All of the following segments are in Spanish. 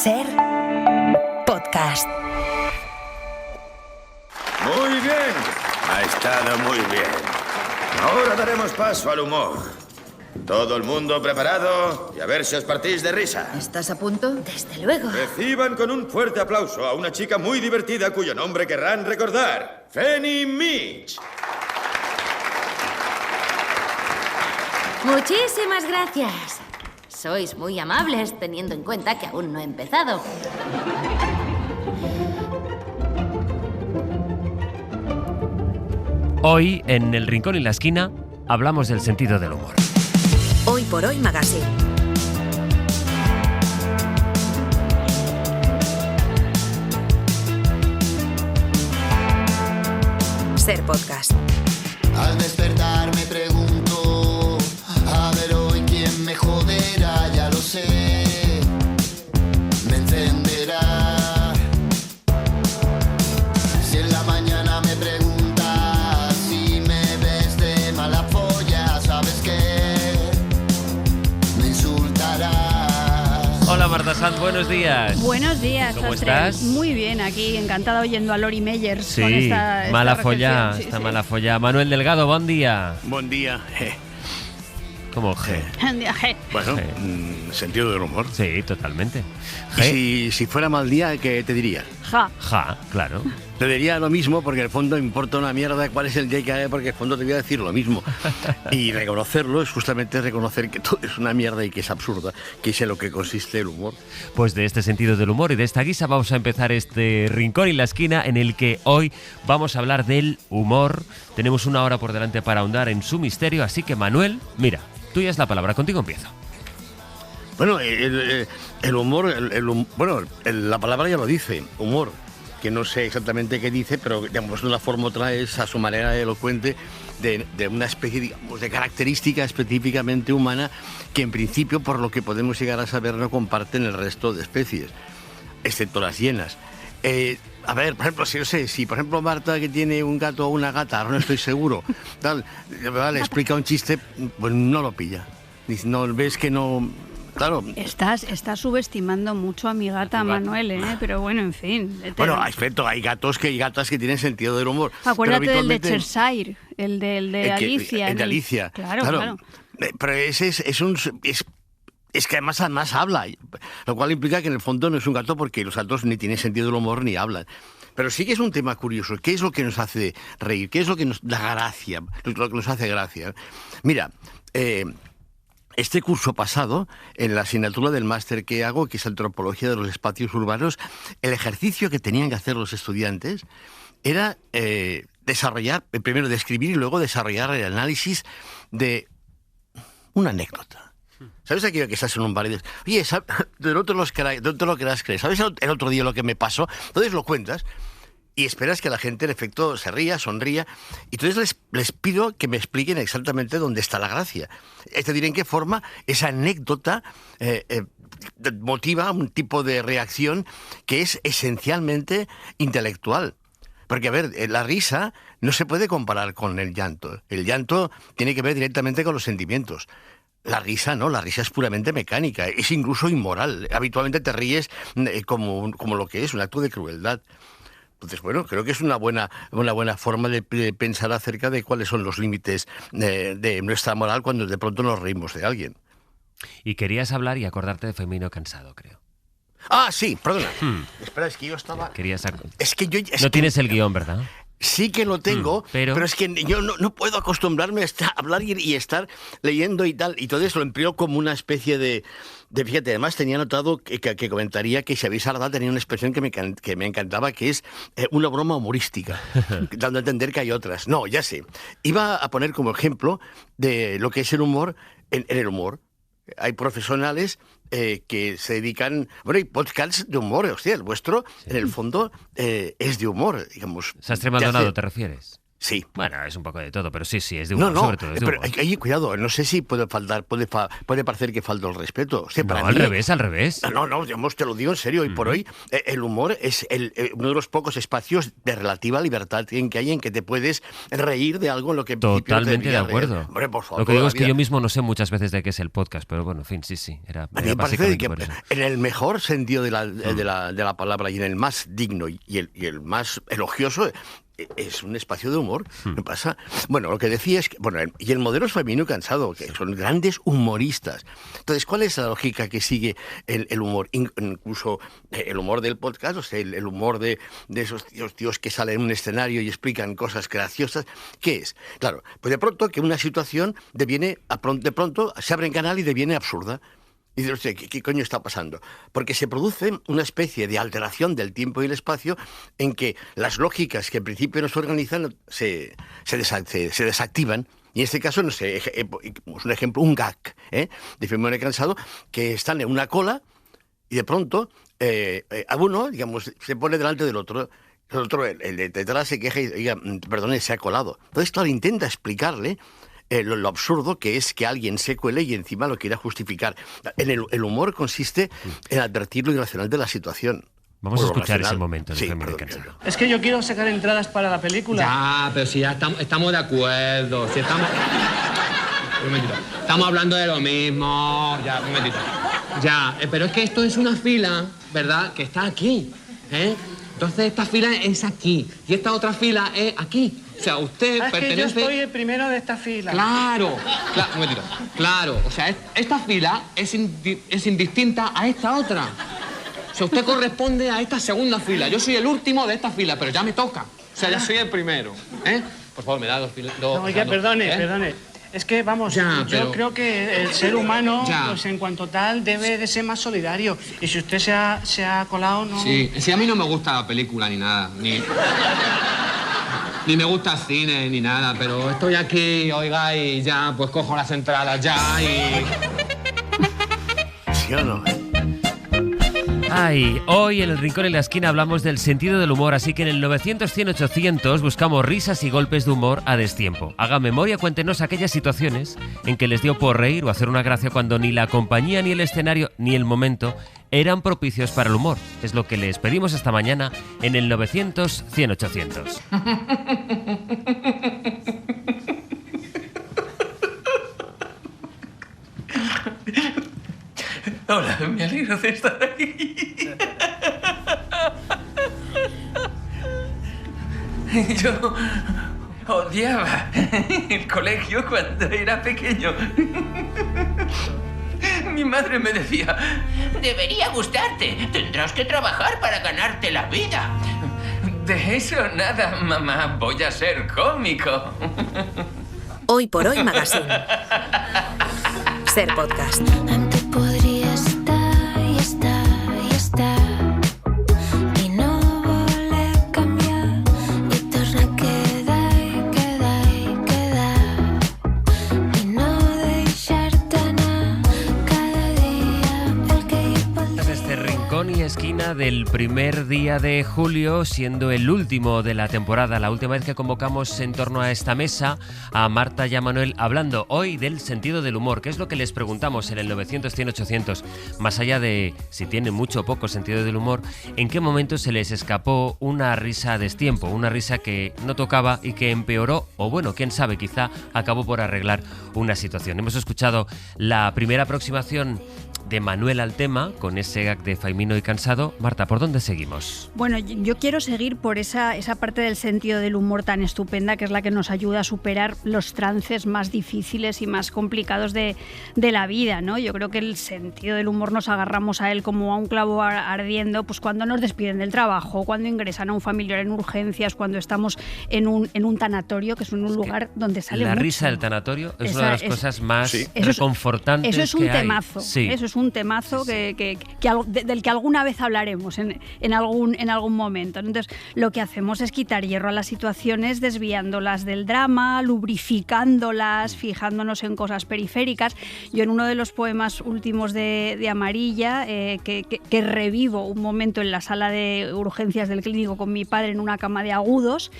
Ser Podcast. Muy bien. Ha estado muy bien. Ahora daremos paso al humor. ¿Todo el mundo preparado? Y a ver si os partís de risa. ¿Estás a punto? Desde luego. Reciban con un fuerte aplauso a una chica muy divertida cuyo nombre querrán recordar. Fanny Mitch. Muchísimas gracias. Sois muy amables, teniendo en cuenta que aún no he empezado. Hoy, en El Rincón y la Esquina, hablamos del sentido del humor. Hoy por Hoy Magazine. Ser Podcast. Al despertar me pregunto, a ver hoy quién me joderá, ya lo sé, me encenderá. Si en la mañana me preguntas si me ves de mala polla, sabes que me insultarás. Hola Marta Sanz, buenos días. Buenos días, ¿Cómo Sastre. estás? Muy bien, aquí encantada oyendo a Lori Meyers Sí, con esta mala reflexión. folla, Sí, está sí. mala folla. Manuel Delgado, buen día. Buen día. ¿Cómo G? Bueno, Sí. sentido del humor. Sí, totalmente. Y G, si fuera mal día, ¿qué te diría? Ja. ja, claro. Te diría lo mismo porque en el fondo importa una mierda cuál es el día que hay, porque en el fondo te voy a decir lo mismo. Y reconocerlo es justamente reconocer que todo es una mierda y que es absurda, que es en lo que consiste el humor. Pues de este sentido del humor y de esta guisa vamos a empezar este Rincón y la Esquina en el que hoy vamos a hablar del humor. Tenemos una hora por delante para ahondar en su misterio, así que Manuel, mira, tuya es la palabra, contigo empiezo. Bueno, el humor, la palabra ya lo dice, humor, que no sé exactamente qué dice, pero digamos de una forma u otra es a su manera elocuente de una especie, digamos, de característica específicamente humana que en principio, por lo que podemos llegar a saber, no comparten el resto de especies, excepto las hienas. A ver, por ejemplo, si por ejemplo Marta, que tiene un gato o una gata, ahora no estoy seguro, tal, le explica un chiste, pues no lo pilla. Dice, no, ves que no... Claro. Estás subestimando mucho a mi gata Manuel, pero bueno, en fin. Bueno, hay gatos y gatas que tienen sentido del humor. Acuérdate pero del de habitualmente- Cheshire, el de Alicia. El de Alicia. Claro. Pero ese es que además habla, lo cual implica que en el fondo no es un gato porque los gatos ni tienen sentido del humor ni hablan. Pero sí que es un tema curioso. ¿Qué es lo que nos hace reír? ¿Qué es lo que nos da gracia? Lo que nos hace gracia. Mira, este curso pasado, en la asignatura del máster que hago, que es Antropología de los Espacios Urbanos, el ejercicio que tenían que hacer los estudiantes era desarrollar, primero describir y luego desarrollar el análisis de una anécdota. ¿Sabes aquello que estás en un bar y dices, oye, no te lo querrás creer? ¿Sabes el otro día lo que me pasó? Entonces lo cuentas y esperas que la gente, en efecto, se ría, sonría. Y entonces les pido que me expliquen exactamente dónde está la gracia. Es decir, en qué forma esa anécdota motiva un tipo de reacción que es esencialmente intelectual. Porque, a ver, la risa no se puede comparar con el llanto. El llanto tiene que ver directamente con los sentimientos. La risa no, la risa es puramente mecánica, es incluso inmoral. Habitualmente te ríes como lo que es, un acto de crueldad. Entonces, bueno, creo que es una buena forma de pensar acerca de cuáles son los límites de nuestra moral cuando de pronto nos reímos de alguien. Y querías hablar y acordarte de Femenino Cansado, creo. Ah, sí, perdona. Espera, es que yo estaba... Es que yo... No tienes el guión, ¿verdad? Sí que lo tengo, pero es que yo no puedo acostumbrarme a hablar y estar leyendo y tal. Y todo eso lo empleo como una especie de fíjate, además tenía notado que comentaría que Xavier Sardá tenía una expresión que me encantaba, que es una broma humorística, dando a entender que hay otras. No, ya sé. Iba a poner como ejemplo de lo que es el humor en el humor. Hay profesionales que se dedican... Bueno, hay podcasts de humor, hostia, el vuestro, en el fondo, es de humor, digamos. Sastre Maldonado, ¿te refieres? Sí. Bueno, es un poco de todo, pero sí, es de humor, No, sobre todo es de pero humor. hay cuidado, no sé si puede parecer que falta el respeto. O sea, para al mí- revés. No, digamos, te lo digo en serio, hoy por hoy, el humor es uno de los pocos espacios de relativa libertad que hay en que te puedes reír de algo en lo que en principio no te Totalmente de deberías reír. acuerdo. Hombre, por favor, Lo que digo toda es la que vida. yo mismo no sé muchas veces de qué es el podcast, pero bueno, en fin, sí. Era A mí me parece que básicamente por eso. en el mejor sentido de la palabra y en el más digno y el más elogioso es un espacio de humor. Me pasa. Bueno, lo que decía es que, y el modelo es Femenino Cansado, que son grandes humoristas. Entonces, ¿cuál es la lógica que sigue el humor? Incluso el humor del podcast, o sea, el humor de esos tíos que salen en un escenario y explican cosas graciosas. ¿Qué es? Claro, pues de pronto que una situación de pronto se abre en canal y deviene absurda. Y dice, hostia, ¿qué coño está pasando? Porque se produce una especie de alteración del tiempo y el espacio en que las lógicas que en principio nos organizan se desactivan. Y en este caso, no sé, es un ejemplo, un gag de Femenino Cansado, que están en una cola y de pronto a uno, digamos, se pone delante del otro. El otro, el de detrás, se queja y diga, perdone, se ha colado. Entonces, claro, intenta explicarle lo absurdo que es que alguien se cuele y encima lo quiera justificar. El humor consiste en advertir lo irracional de la situación. Vamos a O lo escuchar ese racional. momento de Sí, Femenino perdón, Cansado. Es que yo quiero sacar entradas para la película. Ya, pero si ya estamos de acuerdo. Si estamos... Un momentito. Estamos hablando de lo mismo. Ya, un momentito. Ya, pero es que esto es una fila, ¿verdad? Que está aquí, ¿eh? Entonces esta fila es aquí y esta otra fila es aquí. O sea, usted Es que pertenece... yo estoy el primero de esta fila. Claro, un momentito. Claro, o sea, esta fila es indistinta a esta otra. O sea, usted corresponde a esta segunda fila. Yo soy el último de esta fila, pero ya me toca. O sea, ya soy el primero, ¿eh? Por favor, me da dos filas. No, oiga, perdone. Es que, vamos, Ya, yo pero- creo que el ser humano, Ya. pues en cuanto tal, debe de ser más solidario. Y si usted se ha colado, no... Sí, a mí no me gusta la película ni nada, ni me gusta el cine ni nada, pero estoy aquí, oiga, y ya, pues cojo las entradas ya y... ¿Sí o no? Ay, hoy en el Rincón en la Esquina hablamos del sentido del humor, así que en el 900-100-800 buscamos risas y golpes de humor a destiempo. Haga memoria, cuéntenos aquellas situaciones en que les dio por reír o hacer una gracia cuando ni la compañía, ni el escenario, ni el momento eran propicios para el humor. Es lo que les pedimos esta mañana en el 900-100-800. Hola, me alegro de estar aquí. Yo odiaba el colegio cuando era pequeño. Mi madre me decía, debería gustarte, tendrás que trabajar para ganarte la vida. De eso nada, mamá, voy a ser cómico. Hoy por Hoy Magazine. Ser podcast. Antes podria estar i estar i estar i no voler canviar i tornar a quedar i quedar i quedar i no deixar-te anar cada dia el que hi vol Este Rincón y Esquina del primer día de julio, siendo el último de la temporada, la última vez que convocamos en torno a esta mesa a Marta y a Manuel, hablando hoy del sentido del humor, que es lo que les preguntamos en el 900-100-800, más allá de si tienen mucho o poco sentido del humor, en qué momento se les escapó una risa a destiempo, una risa que no tocaba y que empeoró, o bueno, quién sabe, quizá acabó por arreglar una situación. Hemos escuchado la primera aproximación de Manuel al tema, con ese gag de Femenino y Cansado. Marta, ¿por dónde seguimos? Bueno, yo quiero seguir por esa parte del sentido del humor tan estupenda, que es la que nos ayuda a superar los trances más difíciles y más complicados de la vida, ¿no? Yo creo que el sentido del humor nos agarramos a él como a un clavo ardiendo, pues cuando nos despiden del trabajo, cuando ingresan a un familiar en urgencias, cuando estamos en un tanatorio, que es un lugar donde sale La mucho. risa del tanatorio es una de las cosas más Eso es- reconfortantes Eso es un que hay. temazo. Sí. Eso es un temazo del que alguna vez hablaremos en algún momento. Entonces, lo que hacemos es quitar hierro a las situaciones, desviándolas del drama, lubrificándolas, fijándonos en cosas periféricas. Yo en uno de los poemas últimos de Amarilla, que revivo un momento en la sala de urgencias del clínico con mi padre en una cama de agudos,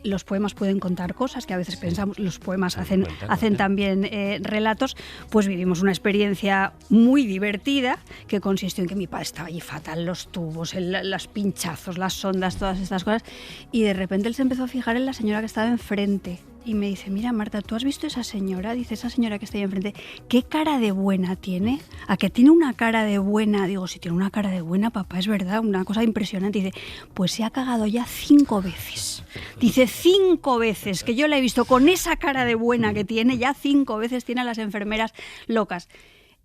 los poemas pueden contar cosas que a veces pensamos, los poemas hacen también relatos, pues vivimos una experiencia muy divertida que consistió en que mi padre estaba allí fatal, los tubos, los pinchazos, las sondas, todas estas cosas, y de repente él se empezó a fijar en la señora que estaba enfrente. Y me dice, mira Marta, ¿tú has visto esa señora? Dice, esa señora que está ahí enfrente, ¿qué cara de buena tiene? ¿A que tiene una cara de buena? Digo, si tiene una cara de buena, papá, es verdad, una cosa impresionante. Dice, pues se ha cagado ya 5 veces. Dice, 5 veces, que yo la he visto con esa cara de buena que tiene, ya 5 veces tiene a las enfermeras locas.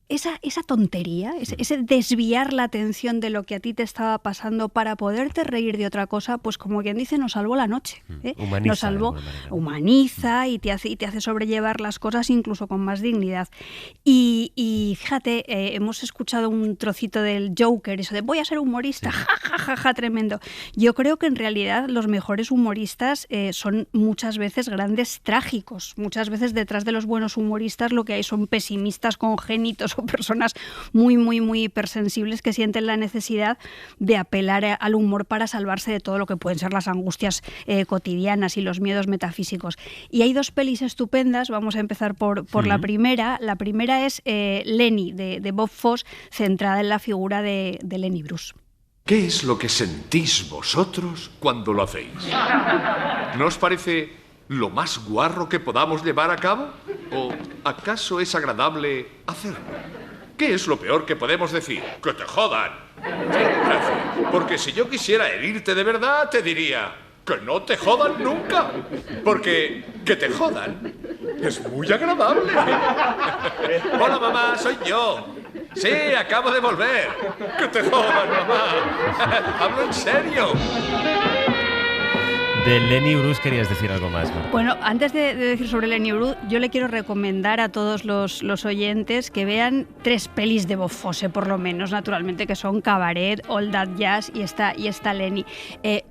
Esa tontería, ese desviar la atención de lo que a ti te estaba pasando para poderte reír de otra cosa, pues como quien dice, nos salvó la noche. Nos salvó, humaniza y te hace sobrellevar las cosas incluso con más dignidad. Y fíjate, hemos escuchado un trocito del Joker, eso de voy a ser humorista, ja, tremendo. Yo creo que en realidad los mejores humoristas son muchas veces grandes trágicos. Muchas veces detrás de los buenos humoristas lo que hay son pesimistas congénitos, personas muy, muy, muy hipersensibles que sienten la necesidad de apelar al humor para salvarse de todo lo que pueden ser las angustias cotidianas y los miedos metafísicos. Y hay 2 pelis estupendas, vamos a empezar por la primera. La primera es Lenny, de Bob Fosse, centrada en la figura de Lenny Bruce. ¿Qué es lo que sentís vosotros cuando lo hacéis? ¿No os parece lo más guarro que podamos llevar a cabo? ¿O acaso es agradable hacerlo? ¿Qué es lo peor que podemos decir? ¡Que te jodan! Gracias. Porque si yo quisiera herirte de verdad, te diría que no te jodan nunca. Porque que te jodan es muy agradable. Hola, mamá, soy yo. Sí, acabo de volver. Que te jodan, mamá. Hablo en serio. De Lenny Bruce querías decir algo más, ¿no? Bueno, antes de decir sobre Lenny Bruce, yo le quiero recomendar a todos los oyentes que vean 3 pelis de Bob Fosse, por lo menos, naturalmente, que son Cabaret, All That Jazz y esta Lenny.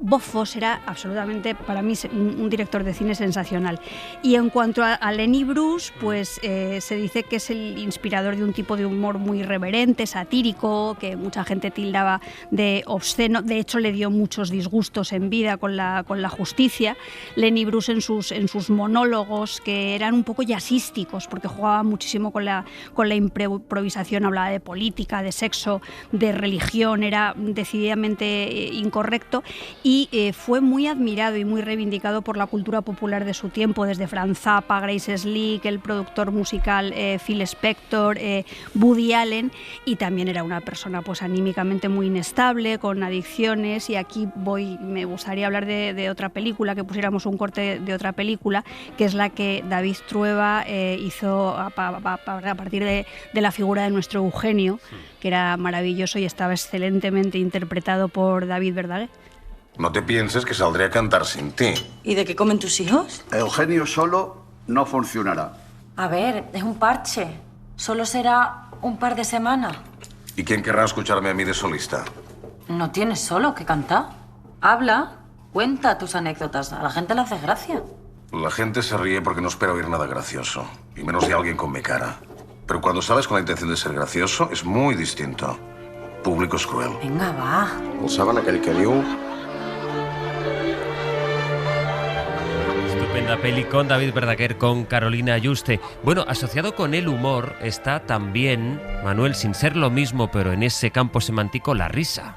Bob Fosse era absolutamente, para mí, un director de cine sensacional. Y en cuanto a Lenny Bruce, pues se dice que es el inspirador de un tipo de humor muy irreverente, satírico, que mucha gente tildaba de obsceno. De hecho, le dio muchos disgustos en vida con la justicia. Lenny Bruce en sus monólogos, que eran un poco jazzísticos, porque jugaba muchísimo con la improvisación, hablaba de política, de sexo, de religión, era decididamente incorrecto, y fue muy admirado y muy reivindicado por la cultura popular de su tiempo, desde Frank Zappa, Grace Slick, el productor musical Phil Spector, Woody Allen, y también era una persona pues anímicamente muy inestable, con adicciones. Y aquí me gustaría hablar de otra película, que pusiéramos un corte de otra película, que es la que David Trueba hizo a partir de la figura de nuestro Eugenio, que era maravilloso y estaba excelentemente interpretado por David Verdaguer. No te pienses que saldré a cantar sin ti. ¿Y de qué comen tus hijos? Eugenio solo no funcionará. A ver, es un parche. Solo será un par de semanas. ¿Y quién querrá escucharme a mí de solista? No tienes solo que cantar. Habla. Cuenta tus anécdotas, a la gente le hace gracia. La gente se ríe porque no espera oír nada gracioso, y menos de alguien con mi cara. Pero cuando sales con la intención de ser gracioso, es muy distinto. El público es cruel. Venga, va. ¿Saben aquell que diu? Estupenda peli con David Verdaguer, con Carolina Yuste. Bueno, asociado con el humor está también, Manuel, sin ser lo mismo, pero en ese campo semántico, la risa.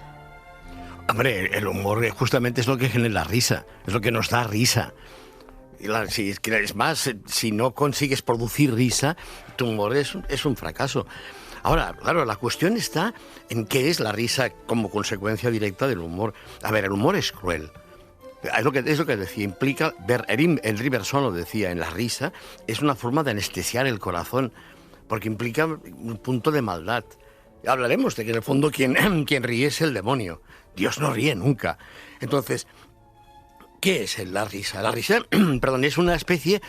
Hombre, el humor justamente es lo que genera risa, es lo que nos da risa. Es más, si no consigues producir risa, tu humor es un fracaso. Ahora, claro, la cuestión está en qué es la risa como consecuencia directa del humor. A ver, el humor es cruel. Es lo que decía, implica, Henri Bergson lo decía, en la risa es una forma de anestesiar el corazón, porque implica un punto de maldad. Hablaremos de que en el fondo quien ríe es el demonio. Dios no ríe nunca. Entonces, ¿qué es la risa? La risa, es una especie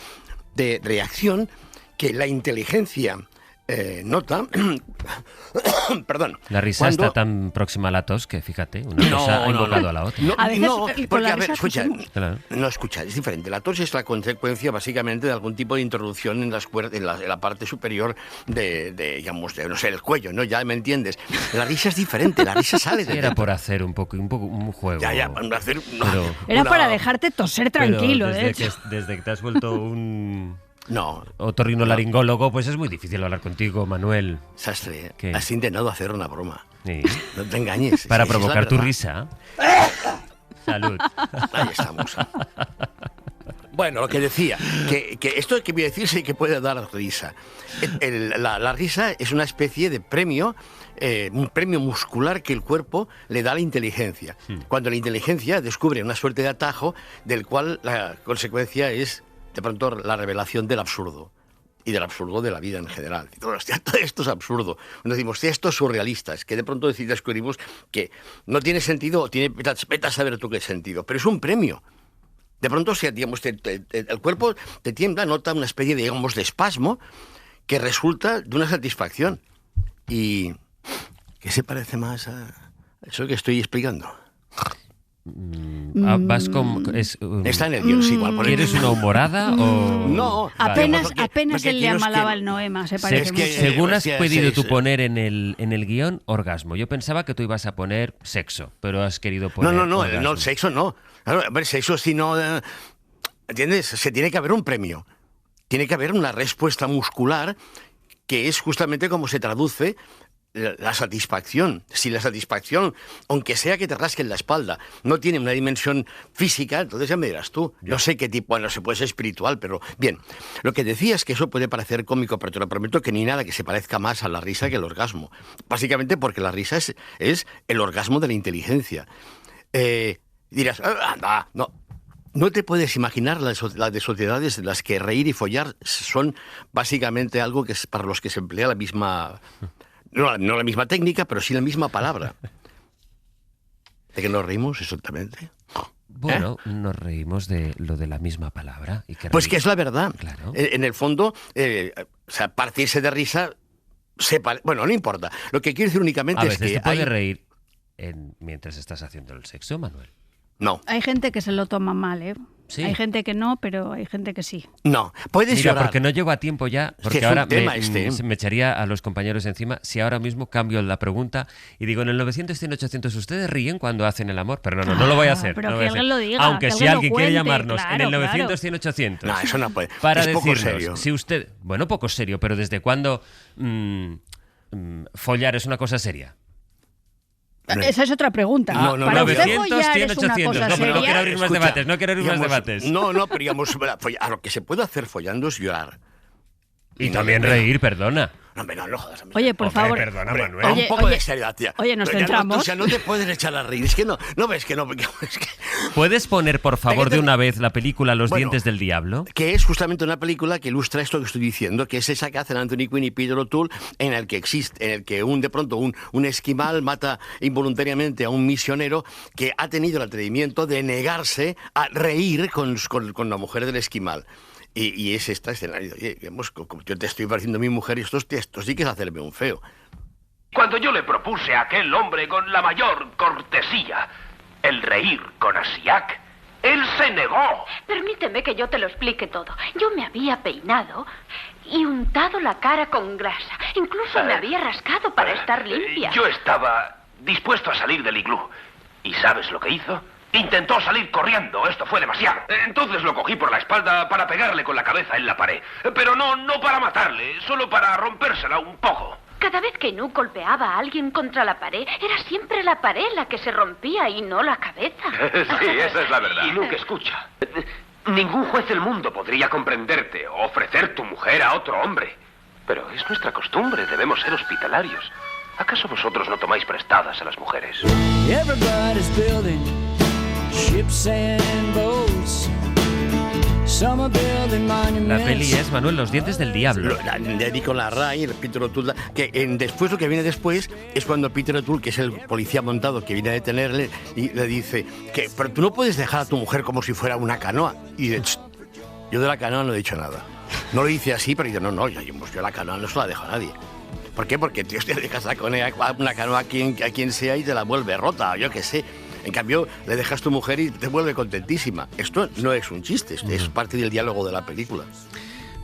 de reacción que la inteligencia nota, perdón. La risa cuando- está tan próxima a la tos que, fíjate, una cosa ha invocado a la otra. No, A veces, no, con porque, la a ver, risa escucha, sufrimos. Claro. no, escucha, es diferente. La tos es la consecuencia, básicamente, de algún tipo de introducción en las cuerdas, en la parte superior digamos, no sé, el cuello, ¿no? Ya me entiendes. La risa es diferente, la risa sale de Era dentro. por hacer un juego. Ya, para hacer... Pero- Era para dejarte toser pero tranquilo, desde de hecho. desde que te has vuelto un No. otorrinolaringólogo, pues es muy difícil hablar contigo, Manuel. Sastre, ¿Qué? has intentado hacer una broma. Sí. No te engañes. Para esa es la provocar tu verdad. risa. Salud. Ahí estamos. Bueno, lo que decía, que esto que voy a decir sí que puede dar risa. La risa es una especie de premio, un premio muscular que el cuerpo le da a la inteligencia. Cuando la inteligencia descubre una suerte de atajo del cual la consecuencia es, de pronto, la revelación del absurdo. Y del absurdo de la vida en general. Y todo esto es absurdo. Nos decimos, esto es surrealista. Es que de pronto descubrimos que no tiene sentido, vete a saber tú qué sentido, pero es un premio. De pronto, digamos, el cuerpo te tiembla, nota una especie, digamos, de espasmo que resulta de una satisfacción. ¿Y qué se parece más a eso que estoy explicando? Vas con... Está en el guión, sí, igual. ¿Quieres una humorada o...? No. Apenas porque él le quiero es amalaba que- el Noema, se parece Es mucho. que según has sí, pedido sí, tú sí. poner en el guión, orgasmo. Yo pensaba que tú ibas a poner sexo, pero has querido poner No, orgasmo. el sexo no. Claro, a ver, sexo si no... ¿Entiendes? Se tiene que haber un premio. Tiene que haber una respuesta muscular que es justamente como se traduce la satisfacción. Si la satisfacción, aunque sea que te rasquen la espalda, no tiene una dimensión física, entonces ya me dirás tú. No sé qué tipo, bueno, se puede ser espiritual, pero bien. Lo que decía es que eso puede parecer cómico, pero te lo prometo que ni nada que se parezca más a la risa que el orgasmo. Básicamente porque la risa es el orgasmo de la inteligencia. Dirás, anda, no. No te puedes imaginar las de sociedades en las que reír y follar son básicamente algo que es para los que se emplea la misma... No la misma técnica, pero sí la misma palabra. ¿De qué nos reímos exactamente? Bueno, nos reímos de lo de la misma palabra. Y Pues que es la verdad. Claro. En el fondo, o sea, partirse de risa... Bueno, no importa. Lo que quiero decir únicamente A es veces que te puedes hay... reír mientras estás haciendo el sexo, Manuel. No. Hay gente que se lo toma mal, ¿eh? Sí. Hay gente que no, pero hay gente que sí. No, puedes Mira, llorar. porque no llego a tiempo ya, porque es un ahora tema me echaría a los compañeros encima si ahora mismo cambio la pregunta y digo, en el 900, 100, 800, ¿ustedes ríen cuando hacen el amor? Pero no lo voy a hacer. pero no lo que voy a hacer. alguien lo diga, Aunque que si alguien lo alguien quiere cuente, llamarnos en el claro, 900, claro. 100, 800. No, eso no puede. Para Es poco decirnos, serio. si usted... Bueno, poco serio, pero ¿desde cuándo follar es una cosa seria? Esa es otra pregunta. Para usted 900, follar 100, es una 800. cosa No, pero no seria. quiero abrir más Escucha, debates, no quiero abrir más digamos, debates. No, pero digamos, a lo que se puede hacer follando es llorar. Y también reír, No, perdona. hombre, no jodas. hombre. Oye, por Hombre, favor. perdona, Hombre, Manuel. un poco de seriedad, tía. Oye, nos Pero ya centramos. o sea, no te puedes echar a reír. Es que no ves que no. Es que, ¿Puedes poner, por favor, de una vez la película Los Bueno, dientes del diablo? que es justamente una película que ilustra esto que estoy diciendo, que es esa que hacen Anthony Quinn y Peter O'Toole, en el que de pronto un esquimal mata involuntariamente a un misionero que ha tenido el atrevimiento de negarse a reír con la mujer del esquimal. Y es esta escenario. Oye, como yo te estoy pareciendo mi mujer y esto sí que es hacerme un feo. Cuando yo le propuse a aquel hombre con la mayor cortesía el reír con Asiak, él se negó. Permíteme que yo te lo explique todo. Yo me había peinado y untado la cara con grasa. Incluso me había rascado para estar limpia. Yo estaba dispuesto a salir del iglú. ¿Y sabes lo que hizo? Intentó salir corriendo. Esto fue demasiado. Entonces lo cogí por la espalda para pegarle con la cabeza en la pared. Pero no para matarle, solo para rompérsela un poco. Cada vez que Nuke golpeaba a alguien contra la pared, era siempre la pared la que se rompía y no la cabeza. Sí, esa es la verdad. Y Luke, escucha. Ningún juez del mundo podría comprenderte o ofrecer tu mujer a otro hombre. Pero es nuestra costumbre, debemos ser hospitalarios. ¿Acaso vosotros no tomáis prestadas a las mujeres? Everybody's building ships and boats. Some are building monuments. La peli es, Manuel, Los dientes del diablo. De Nicolas Ray, el Peter O'Toole, que después lo que viene después es cuando Peter O'Toole, que es el policía montado que viene a detenerle, y le dice que pero tú no puedes dejar a tu mujer como si fuera una canoa. Y dice, yo de la canoa no he dicho nada. No lo dice así, pero dice, no, yo la canoa no se la dejo a nadie. ¿Por qué? Porque tío, te dejas una canoa a quien sea y te la vuelve rota, yo qué sé. En cambio, le dejas a tu mujer y te vuelve contentísima. Esto no es un chiste, es parte del diálogo de la película.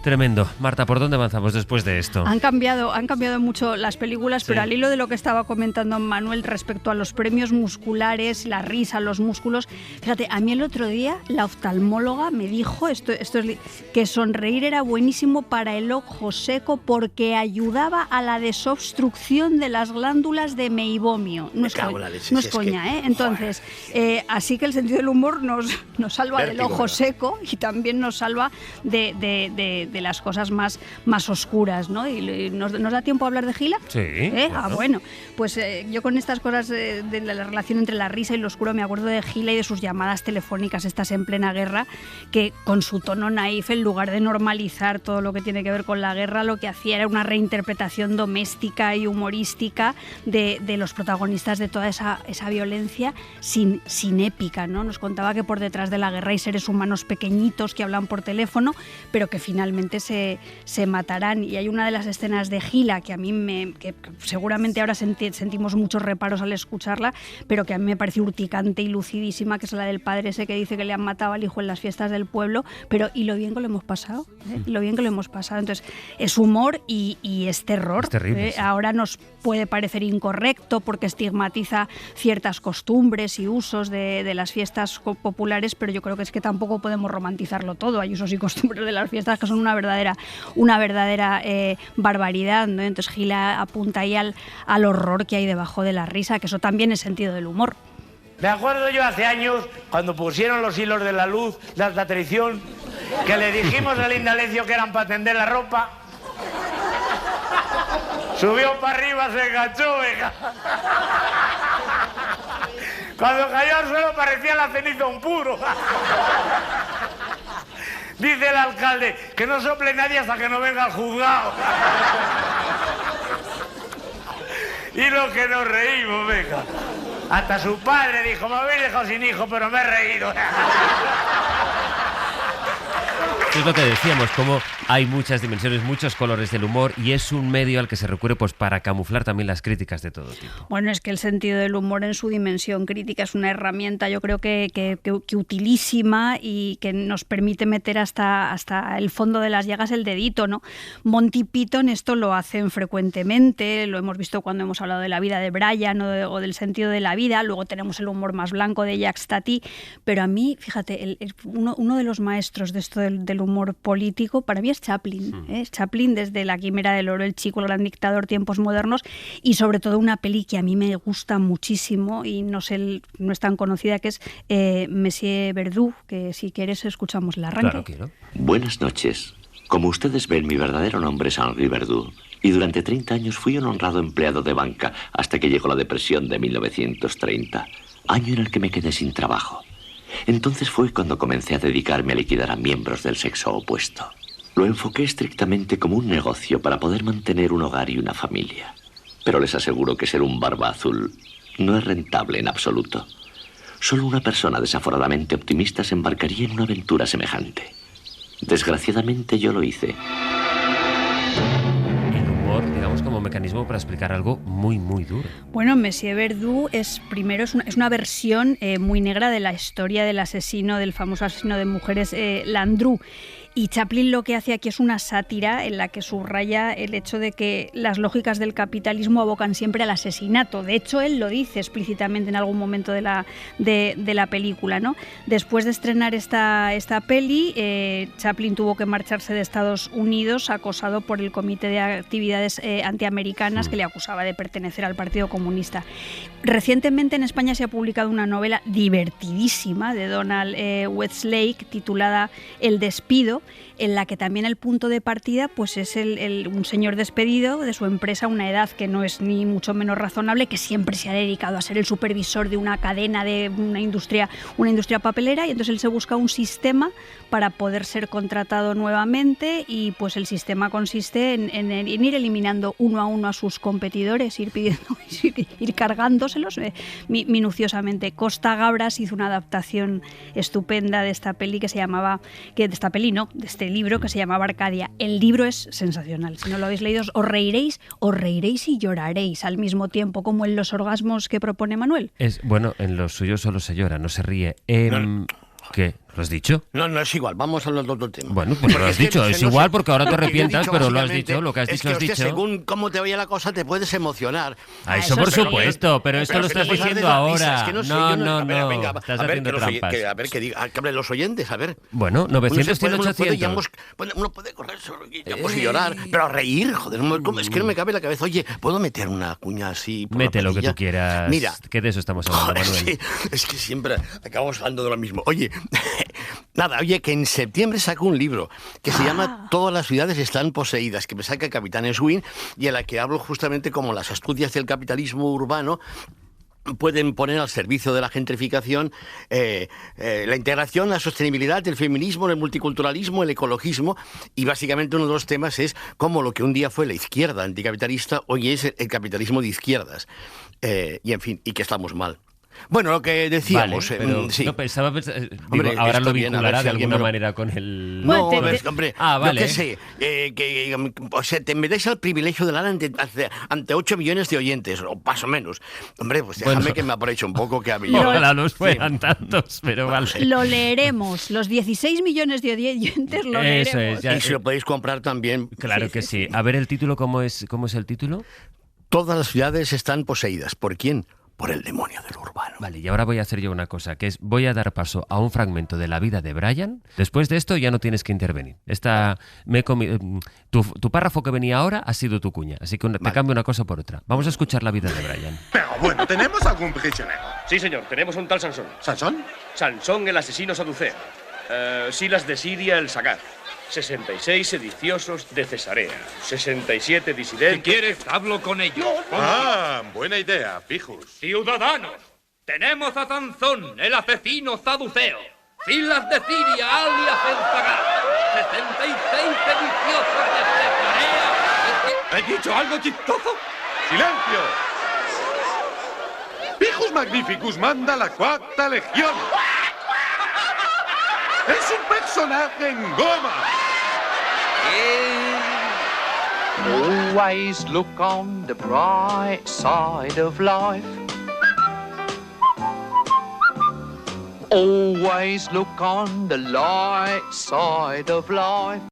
Tremendo. Marta, ¿por dónde avanzamos después de esto? Han cambiado mucho las películas, pero al hilo de lo que estaba comentando Manuel respecto a los premios musculares, la risa, los músculos, fíjate, a mí el otro día la oftalmóloga me dijo que sonreír era buenísimo para el ojo seco porque ayudaba a la desobstrucción de las glándulas de meibomio. No es coña, ¿eh? Entonces, así que el sentido del humor nos salva del ojo seco y también nos salva de las cosas más oscuras, ¿no? ¿Y nos da tiempo a hablar de Gila? Sí. Claro. Bueno, pues yo con estas cosas de la relación entre la risa y lo oscuro me acuerdo de Gila y de sus llamadas telefónicas estas en plena guerra, que con su tono naif, en lugar de normalizar todo lo que tiene que ver con la guerra, lo que hacía era una reinterpretación doméstica y humorística de los protagonistas de toda esa violencia sin épica, ¿no? Nos contaba que por detrás de la guerra hay seres humanos pequeñitos que hablan por teléfono, pero que finalmente se matarán. Y hay una de las escenas de Gila que a mí que seguramente ahora sentimos muchos reparos al escucharla, pero que a mí me parece urticante y lucidísima, que es la del padre ese que dice que le han matado al hijo en las fiestas del pueblo, pero y lo bien que lo hemos pasado, y lo bien que lo hemos pasado. Entonces es humor y es terror. Es terrible, sí. Ahora nos puede parecer incorrecto porque estigmatiza ciertas costumbres y usos de las fiestas populares, pero yo creo que es que tampoco podemos romantizarlo todo. Hay usos y costumbres de las fiestas que son una verdadera barbaridad, ¿no? Entonces Gila apunta ahí al horror que hay debajo de la risa, que eso también es sentido del humor. Me acuerdo yo hace años, cuando pusieron los hilos de la luz de alta tensión, que le dijimos al Indalecio que eran para tender la ropa. Subió para arriba, se enganchó, venga. Cuando cayó al suelo parecía la ceniza un puro. Dice el alcalde que no sople nadie hasta que no venga el juzgado. Y lo que nos reímos, venga. Hasta su padre dijo, me habéis dejado sin hijo, pero me he reído. Es lo que decíamos, como hay muchas dimensiones, muchos colores del humor y es un medio al que se recurre pues para camuflar también las críticas de todo tipo. Bueno, es que el sentido del humor en su dimensión crítica es una herramienta, yo creo que utilísima y que nos permite meter hasta el fondo de las llagas el dedito, ¿no? Monty Python esto lo hacen frecuentemente, lo hemos visto cuando hemos hablado de la vida de Brian o del sentido de la vida, luego tenemos el humor más blanco de Jacques Tati, pero a mí, fíjate, uno de los maestros de esto del humor político, para mí es Chaplin. Chaplin desde La Quimera del Oro, El Chico, El Gran Dictador, Tiempos Modernos y sobre todo una peli que a mí me gusta muchísimo y no es tan conocida, que es Monsieur Verdoux, que si quieres escuchamos el arranque. Claro, quiero. Buenas noches. Como ustedes ven, mi verdadero nombre es Henri Verdoux y durante 30 años fui un honrado empleado de banca hasta que llegó la depresión de 1930, año en el que me quedé sin trabajo. Entonces fue cuando comencé a dedicarme a liquidar a miembros del sexo opuesto. Lo enfoqué estrictamente como un negocio para poder mantener un hogar y una familia. Pero les aseguro que ser un barba azul no es rentable en absoluto. Solo una persona desaforadamente optimista se embarcaría en una aventura semejante. Desgraciadamente yo lo hice. El humor, digamos, como mecanismo para explicar algo muy, muy duro. Bueno, Monsieur Verdoux es una versión muy negra de la historia del famoso asesino de mujeres Landru. Y Chaplin lo que hace aquí es una sátira en la que subraya el hecho de que las lógicas del capitalismo abocan siempre al asesinato. De hecho, él lo dice explícitamente en algún momento de la película, ¿no? Después de estrenar esta peli, Chaplin tuvo que marcharse de Estados Unidos acosado por el Comité de Actividades Antiamericanas que le acusaba de pertenecer al Partido Comunista. Recientemente en España se ha publicado una novela divertidísima de Donald Westlake titulada El despido, en la que también el punto de partida pues es un señor despedido de su empresa a una edad que no es ni mucho menos razonable, que siempre se ha dedicado a ser el supervisor de una cadena de una industria papelera, y entonces él se busca un sistema para poder ser contratado nuevamente, y pues el sistema consiste en ir eliminando uno a uno a sus competidores, ir cargándoselos minuciosamente. Costa Gabras hizo una adaptación estupenda de esta peli de este libro que se llamaba Arcadia. El libro es sensacional. Si no lo habéis leído, os reiréis y lloraréis al mismo tiempo, como en los orgasmos que propone Manuel. Bueno, en los suyos solo se llora, no se ríe. ¿Qué? ¿Lo has dicho? No, es igual, vamos a hablar de otro tema. Bueno, pues lo has dicho, es igual porque ahora te arrepientas, pero lo has dicho, lo que has dicho, es has que, dicho. Según cómo te vaya la cosa, te puedes emocionar. Eso por supuesto, pero esto lo estás diciendo ahora. Es que no, estás haciendo trampas. A ver, que hablen los oyentes, a ver. Bueno, 900 tiene 800. Uno puede correr sobre y llorar, pero reír, joder, es que no me cabe en la cabeza. Oye, ¿puedo meter una cuña así? Mete lo que tú quieras. Mira. Que de eso estamos hablando, Manuel. Sí, es que siempre acabamos hablando de lo mismo. Oye, Oye, que en septiembre sacó un libro que se llama Todas las ciudades están poseídas, que me saca Capitán Swing, y en la que hablo justamente como las astucias del capitalismo urbano pueden poner al servicio de la gentrificación la integración, la sostenibilidad, el feminismo, el multiculturalismo, el ecologismo, y básicamente uno de los temas es cómo lo que un día fue la izquierda anticapitalista hoy es el capitalismo de izquierdas, y en fin, y que estamos mal. Bueno, lo que decíamos... Vale, pero sí. no pensaba... Hombre, ahora lo vinculará de alguna manera con el... No, hombre, vale. Yo qué sé, o sea, te metéis al privilegio de hablar ante 8 millones de oyentes, o más o menos. Hombre, pues déjame que me aproveche un poco, que a mí... Ojalá no fueran tantos, pero vale. Lo leeremos, los 16 millones de oyentes lo leeremos. Eso es, ya, y si lo podéis comprar también. Claro que sí. A ver, el título, ¿cómo es el título? Todas las ciudades están poseídas. ¿Por quién? Por el demonio del urbano. Vale, y ahora voy a hacer yo una cosa, que es voy a dar paso a un fragmento de la vida de Brian. Después de esto ya no tienes que intervenir. Tu párrafo que venía ahora ha sido tu cuña, así que te cambio una cosa por otra. Vamos a escuchar la vida de Brian. Pero bueno, ¿tenemos algún prisionero? Sí, señor, tenemos un tal Sansón. ¿Sansón? Sansón, el asesino saduceo. Silas de Siria, el Sagar. 66 sediciosos de Cesarea. 67 disidentes... Si quieres, hablo con ellos. Buena idea, Pijus. Ciudadanos, tenemos a Sansón, el asesino saduceo. Silas de Siria, alias el Sagar. 66 sediciosos de Cesarea. ¿He dicho algo chistoso? ¡Silencio! Pijus Magnificus manda la 4ª legión. ¡Es un personaje en goma! Always look on the bright side of life. Always look on the light side of life.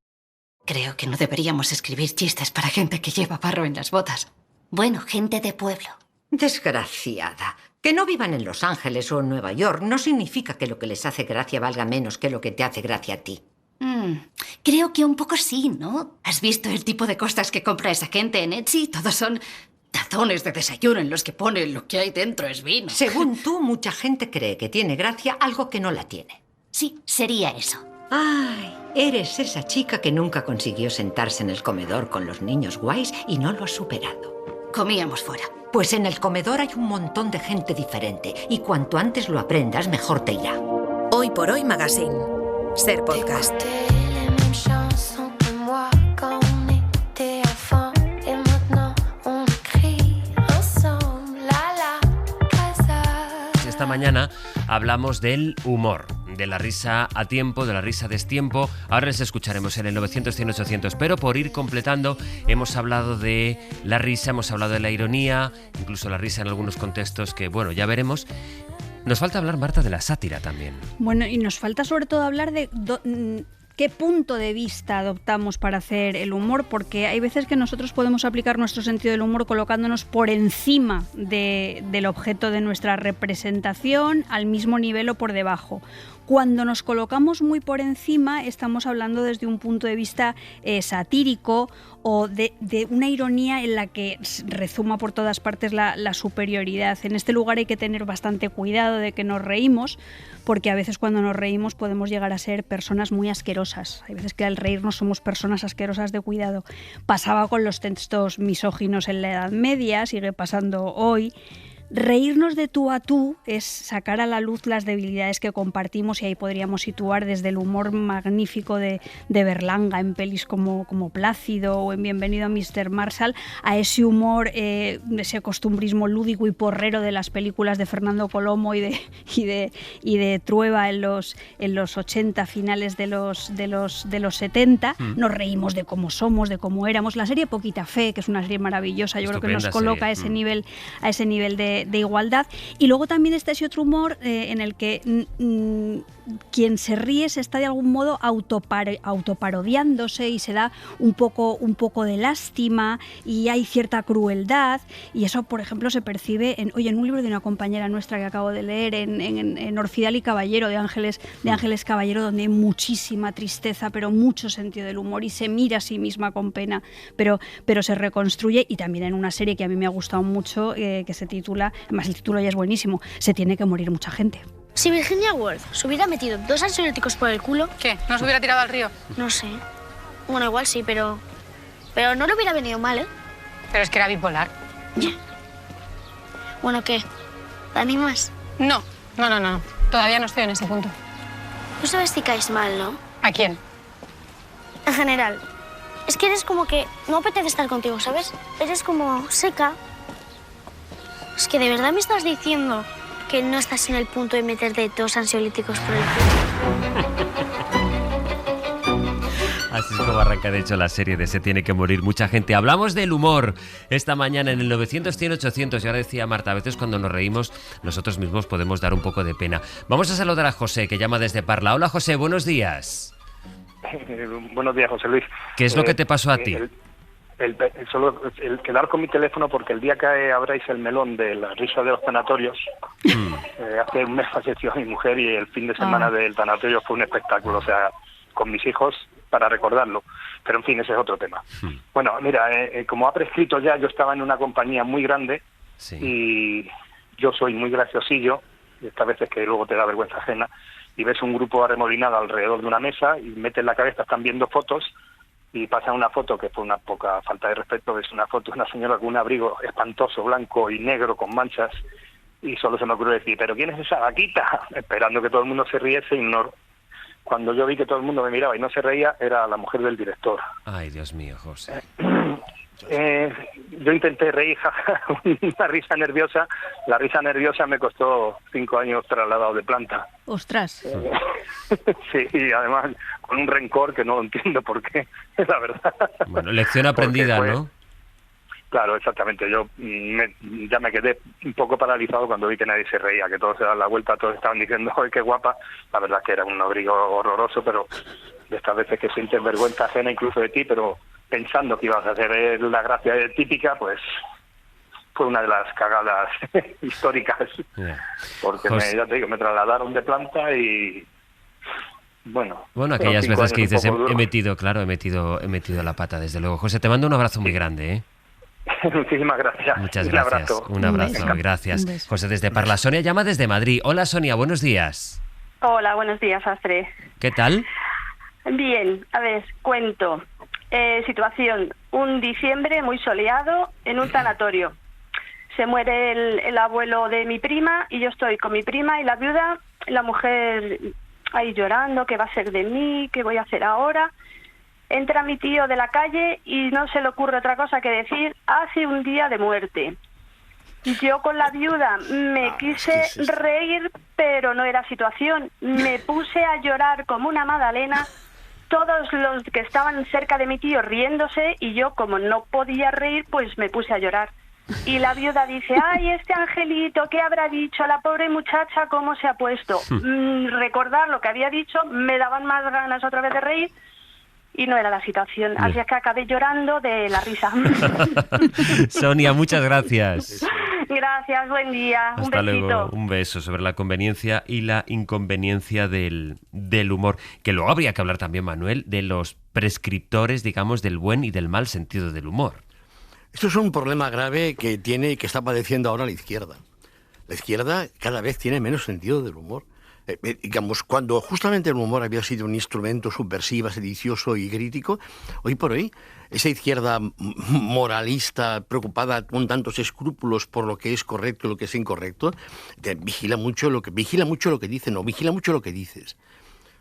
Creo que no deberíamos escribir chistes para gente que lleva barro en las botas. Bueno, gente de pueblo. Desgraciada. Que no vivan en Los Ángeles o en Nueva York no significa que lo que les hace gracia valga menos que lo que te hace gracia a ti. Creo que un poco sí, ¿no? ¿Has visto el tipo de cosas que compra esa gente en Etsy? Todos son tazones de desayuno en los que pone lo que hay dentro es vino. Según tú, mucha gente cree que tiene gracia algo que no la tiene. Sí, sería eso. Ay, eres esa chica que nunca consiguió sentarse en el comedor con los niños guays y no lo has superado. Comíamos fuera. Pues en el comedor hay un montón de gente diferente y cuanto antes lo aprendas, mejor te irá. Hoy por Hoy Magazine. Ser podcast. Esta mañana hablamos del humor, de la risa a tiempo, de la risa a destiempo. Ahora les escucharemos en el 900, 100, 800, pero por ir completando hemos hablado de la risa, hemos hablado de la ironía, incluso la risa en algunos contextos que, bueno, ya veremos. Nos falta hablar, Marta, de la sátira también. Bueno, y nos falta sobre todo hablar de qué punto de vista adoptamos para hacer el humor, porque hay veces que nosotros podemos aplicar nuestro sentido del humor colocándonos por encima del objeto de nuestra representación, al mismo nivel o por debajo. Cuando nos colocamos muy por encima, estamos hablando desde un punto de vista satírico o de una ironía en la que rezuma por todas partes la superioridad. En este lugar hay que tener bastante cuidado de que nos reímos, porque a veces cuando nos reímos podemos llegar a ser personas muy asquerosas. Hay veces que al reírnos somos personas asquerosas de cuidado. Pasaba con los textos misóginos en la Edad Media, sigue pasando hoy. reírnos de tú a tú es sacar a la luz las debilidades que compartimos, y ahí podríamos situar desde el humor magnífico de Berlanga en pelis como Plácido o en Bienvenido a Mr. Marshall, a ese humor, ese costumbrismo lúdico y porrero de las películas de Fernando Colomo y de Trueba en los 80, finales de los 70. Nos reímos de cómo somos, de cómo éramos. La serie Poquita Fe, que es una serie maravillosa, yo creo que nos coloca a ese nivel de igualdad. Y luego también está ese otro humor en el que quien se ríe se está de algún modo autoparodiándose y se da un poco de lástima y hay cierta crueldad, y eso, por ejemplo, se percibe en un libro de una compañera nuestra que acabo de leer, en Orfidal y Caballero, de Ángeles Caballero, donde hay muchísima tristeza, pero mucho sentido del humor, y se mira a sí misma con pena, pero se reconstruye. Y también en una serie que a mí me ha gustado mucho, que se titula, además el título ya es buenísimo, Se tiene que morir mucha gente. Si Virginia Woolf se hubiera metido 2 ansiolíticos por el culo... ¿Qué? ¿No se hubiera tirado al río? No sé. Bueno, igual sí, pero no le hubiera venido mal, ¿eh? Pero es que era bipolar. Bueno, ¿qué? ¿Te animas? No. Todavía no estoy en ese punto. No sabes si caes mal, ¿no? ¿A quién? En general. Es que eres como que no apetece estar contigo, ¿sabes? Eres como seca. Es que de verdad me estás diciendo que no estás en el punto de meterte 2 ansiolíticos por el culo. Así es como arranca, de hecho, la serie de Se tiene que morir mucha gente. Hablamos del humor esta mañana en el 900-100-800. Y ahora decía Marta, a veces cuando nos reímos nosotros mismos podemos dar un poco de pena. Vamos a saludar a José, que llama desde Parla. Hola, José, buenos días. Buenos días, José Luis. ¿Qué es lo que te pasó a ti? El quedar con mi teléfono, porque el día que abráis el melón de la risa de los tanatorios, hace un mes falleció mi mujer y el fin de semana del tanatorio fue un espectáculo, o sea, con mis hijos, para recordarlo. Pero en fin, ese es otro tema. Bueno, mira, como ha prescrito ya, yo estaba en una compañía muy grande y yo soy muy graciosillo, y esta vez es que luego te da vergüenza ajena, y ves un grupo arremolinado alrededor de una mesa y metes la cabeza, están viendo fotos, y pasa una foto que fue una poca falta de respeto, es una foto de una señora con un abrigo espantoso, blanco y negro con manchas, y solo se me ocurrió decir, ¿pero quién es esa vaquita? Esperando que todo el mundo se riese, y no. Cuando yo vi que todo el mundo me miraba y no se reía, era la mujer del director. Ay, Dios mío, José. Yo intenté reír, una risa nerviosa. La risa nerviosa me costó 5 años trasladado de planta. ¡Ostras! Sí, y además con un rencor que no entiendo por qué, la verdad. Bueno, lección aprendida, ¿no? Claro, exactamente. Yo ya me quedé un poco paralizado cuando vi que nadie se reía, que todos se daban la vuelta, todos estaban diciendo, ¡ay, qué guapa! La verdad es que era un abrigo horroroso, pero de estas veces que sientes vergüenza ajena incluso de ti, pero pensando que ibas a hacer la gracia típica, pues fue una de las cagadas históricas. Porque ya te digo, me trasladaron de planta y... Bueno, aquellas veces que dices, he metido la pata, desde luego. José, te mando un abrazo muy grande, ¿eh? Muchísimas gracias. Muchas gracias. Un abrazo, gracias. José desde Parla. Sonia llama desde Madrid. Hola, Sonia, buenos días. Hola, buenos días, Astre. ¿Qué tal? Bien, a ver, cuento. Situación, un diciembre muy soleado en un tanatorio. Se muere el abuelo de mi prima y yo estoy con mi prima y la viuda, la mujer ahí llorando, ¿qué va a ser de mí? ¿Qué voy a hacer ahora? Entra mi tío de la calle y no se le ocurre otra cosa que decir, hace un día de muerte. Yo con la viuda me quise reír, pero no era situación. Me puse a llorar como una magdalena, todos los que estaban cerca de mi tío riéndose, y yo, como no podía reír, pues me puse a llorar. Y la viuda dice, ay, este angelito, ¿qué habrá dicho? La pobre muchacha, ¿cómo se ha puesto? Recordar lo que había dicho, me daban más ganas otra vez de reír, y no era la situación. Así es que acabé llorando de la risa. Sonia, muchas gracias. Gracias, buen día. Hasta un besito. luego. Un beso sobre la conveniencia y la inconveniencia del humor. Que luego habría que hablar también, Manuel, de los prescriptores, digamos, del buen y del mal sentido del humor. Esto es un problema grave que tiene y que está padeciendo ahora la izquierda. La izquierda cada vez tiene menos sentido del humor. digamos, cuando justamente el humor había sido un instrumento subversivo, sedicioso y crítico, hoy por hoy, esa izquierda moralista, preocupada con tantos escrúpulos por lo que es correcto y lo que es incorrecto, vigila mucho lo que dicen, o vigila mucho lo que dices.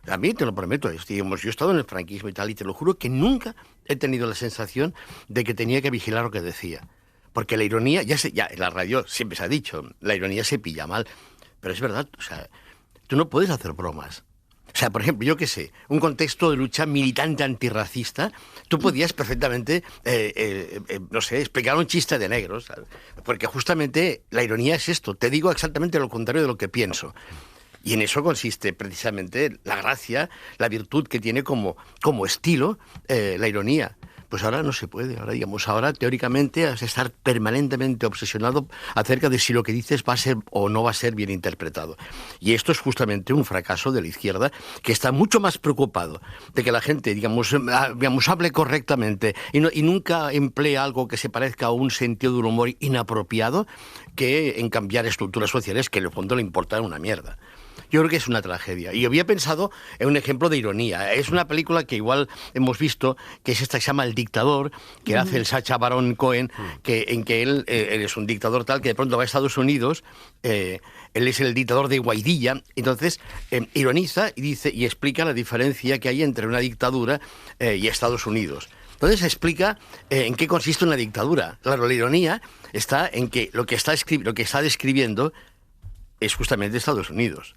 A mí, te lo prometo, digamos, yo he estado en el franquismo y tal, y te lo juro que nunca he tenido la sensación de que tenía que vigilar lo que decía. Porque la ironía, ya en la radio siempre se ha dicho, la ironía se pilla mal. Pero es verdad, o sea, tú no puedes hacer bromas. O sea, por ejemplo, yo qué sé, un contexto de lucha militante antirracista, tú podías perfectamente, no sé, explicar un chiste de negros, ¿sabes? Porque justamente la ironía es esto, te digo exactamente lo contrario de lo que pienso. Y en eso consiste precisamente la gracia, la virtud que tiene como estilo la ironía. Pues ahora no se puede. Ahora teóricamente has de estar permanentemente obsesionado acerca de si lo que dices va a ser o no va a ser bien interpretado. Y esto es justamente un fracaso de la izquierda, que está mucho más preocupado de que la gente, digamos hable correctamente y nunca emplee algo que se parezca a un sentido del humor inapropiado, que en cambiar estructuras sociales que en el fondo le importan una mierda. Yo creo que es una tragedia. Y había pensado en un ejemplo de ironía. Es una película que igual hemos visto, que es esta que se llama El Dictador, que hace el Sacha Baron Cohen, en que él es un dictador tal que de pronto va a Estados Unidos, él es el dictador de Guaidilla, entonces ironiza y dice y explica la diferencia que hay entre una dictadura y Estados Unidos. Entonces explica en qué consiste una dictadura. Claro, la ironía está en que lo que está describiendo es justamente Estados Unidos.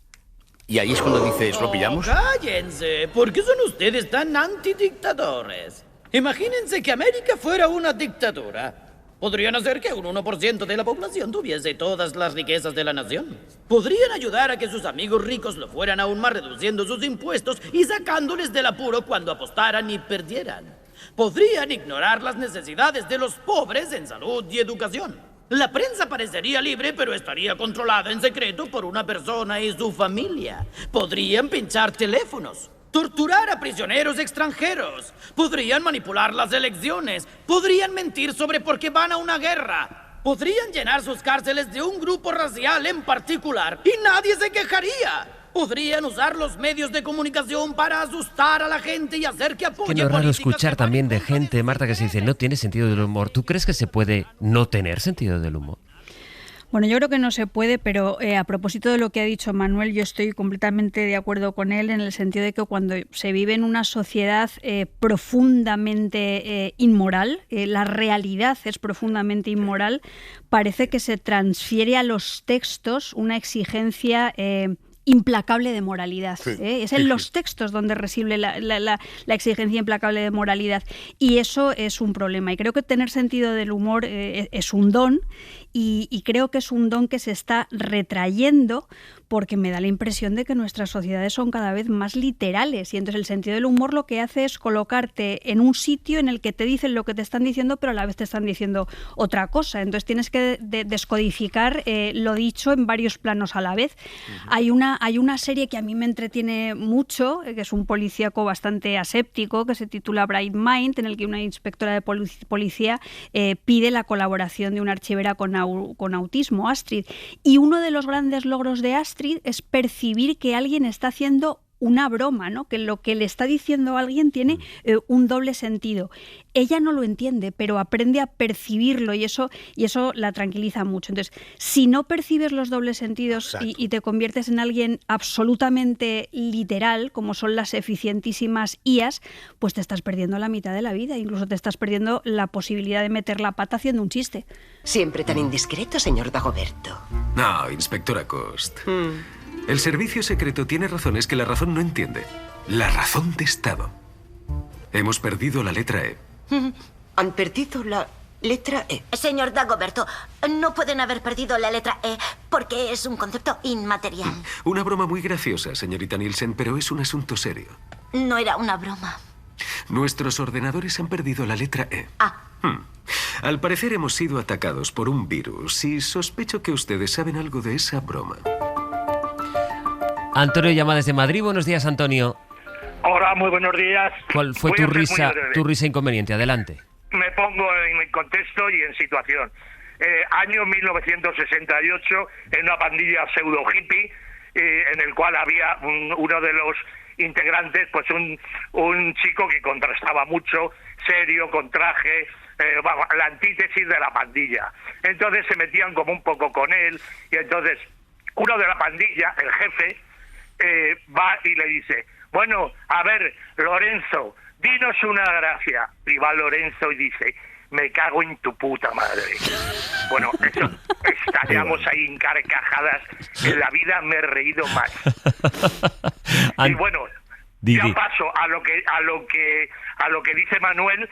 Y ahí es cuando dices, ¿lo pillamos? ¡Cállense! ¿Por qué son ustedes tan antidictadores? Imagínense que América fuera una dictadura. Podrían hacer que un 1% de la población tuviese todas las riquezas de la nación. Podrían ayudar a que sus amigos ricos lo fueran aún más reduciendo sus impuestos y sacándoles del apuro cuando apostaran y perdieran. Podrían ignorar las necesidades de los pobres en salud y educación. La prensa parecería libre, pero estaría controlada en secreto por una persona y su familia. Podrían pinchar teléfonos, torturar a prisioneros extranjeros, podrían manipular las elecciones, podrían mentir sobre por qué van a una guerra, podrían llenar sus cárceles de un grupo racial en particular y nadie se quejaría. Podrían usar los medios de comunicación para asustar a la gente y hacer que apoye. Que no es raro escuchar también de gente, Marta, que se dice no tiene sentido del humor. ¿Tú crees que se puede no tener sentido del humor? Bueno, yo creo que no se puede, pero a propósito de lo que ha dicho Manuel, yo estoy completamente de acuerdo con él en el sentido de que cuando se vive en una sociedad profundamente inmoral, la realidad es profundamente inmoral, parece que se transfiere a los textos una exigencia implacable de moralidad. Sí, Es en los textos donde reside la exigencia implacable de moralidad, y eso es un problema. Y creo que tener sentido del humor es un don, y creo que es un don que se está retrayendo porque me da la impresión de que nuestras sociedades son cada vez más literales, y entonces el sentido del humor lo que hace es colocarte en un sitio en el que te dicen lo que te están diciendo, pero a la vez te están diciendo otra cosa. Entonces tienes que descodificar lo dicho en varios planos a la vez. Hay una serie que a mí me entretiene mucho, que es un policíaco bastante aséptico, que se titula Bright Mind, en el que una inspectora de policía pide la colaboración de una archivera con autismo, Astrid. Y uno de los grandes logros de Astrid es percibir que alguien está haciendo una broma, ¿no? Que lo que le está diciendo a alguien tiene un doble sentido. Ella no lo entiende, pero aprende a percibirlo, y eso la tranquiliza mucho. Entonces, si no percibes los dobles sentidos y te conviertes en alguien absolutamente literal, como son las eficientísimas IAs, pues te estás perdiendo la mitad de la vida. Incluso te estás perdiendo la posibilidad de meter la pata haciendo un chiste. Siempre tan indiscreto, señor Dagoberto. No, inspectora Cost. El servicio secreto tiene razones que la razón no entiende. La razón de Estado. Hemos perdido la letra E. Han perdido la letra E. Señor Dagoberto, no pueden haber perdido la letra E porque es un concepto inmaterial. Una broma muy graciosa, señorita Nielsen, pero es un asunto serio. No era una broma. Nuestros ordenadores han perdido la letra E. Ah. Al parecer hemos sido atacados por un virus y sospecho que ustedes saben algo de esa broma. Antonio llama desde Madrid. Buenos días, Antonio. Hola, muy buenos días. ¿Cuál fue tu risa inconveniente? Adelante. Me pongo en contexto y en situación. Año 1968, en una pandilla pseudo hippie, en el cual había uno de los integrantes, pues un chico que contrastaba mucho, serio, con traje, la antítesis de la pandilla. Entonces se metían como un poco con él, y entonces uno de la pandilla, el jefe, va y le dice, bueno, a ver, Lorenzo, dinos una gracia. Y va Lorenzo y dice, me cago en tu puta madre. Bueno, eso, estallamos ahí en carcajadas. En la vida me he reído más. Y bueno, ya paso a lo que dice Manuel.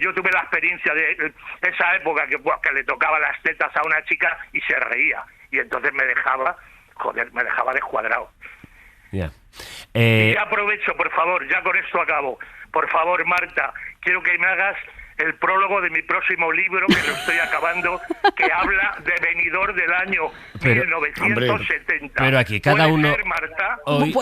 Yo tuve la experiencia de esa época que le tocaba las tetas a una chica y se reía. Y entonces me dejaba descuadrado. Ya. Y aprovecho, por favor, ya con esto acabo. Por favor, Marta, quiero que me hagas el prólogo de mi próximo libro, que lo estoy acabando, que habla de venidor del año 1970. Pero aquí cada uno... Ser, Marta? Hoy...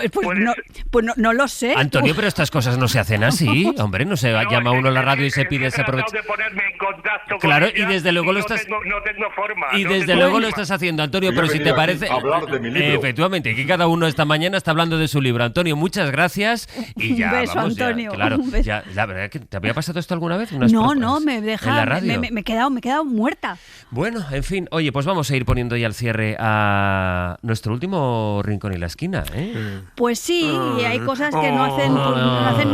Pues no lo sé. Antonio, pero estas cosas no se hacen así. Hombre, no se llama uno a la radio y se pide ese aprovecho. de ponerme en contacto claro, con ella, y desde luego lo estás... No tengo forma. Y desde luego lo estás haciendo, Antonio, pero si te parece... hablar de mi libro. Efectivamente, que cada uno esta mañana está hablando de su libro. Antonio, muchas gracias. Y ya, un beso, vamos, Antonio. Ya, claro, Un beso. ya, la verdad que ¿te había pasado esto alguna vez? No, me deja... ¿En la radio? Me he quedado muerta. Bueno, en fin, oye, pues vamos a ir poniendo ya el cierre a nuestro último rincón y la esquina, ¿eh? Pues sí, y hay cosas que no hacen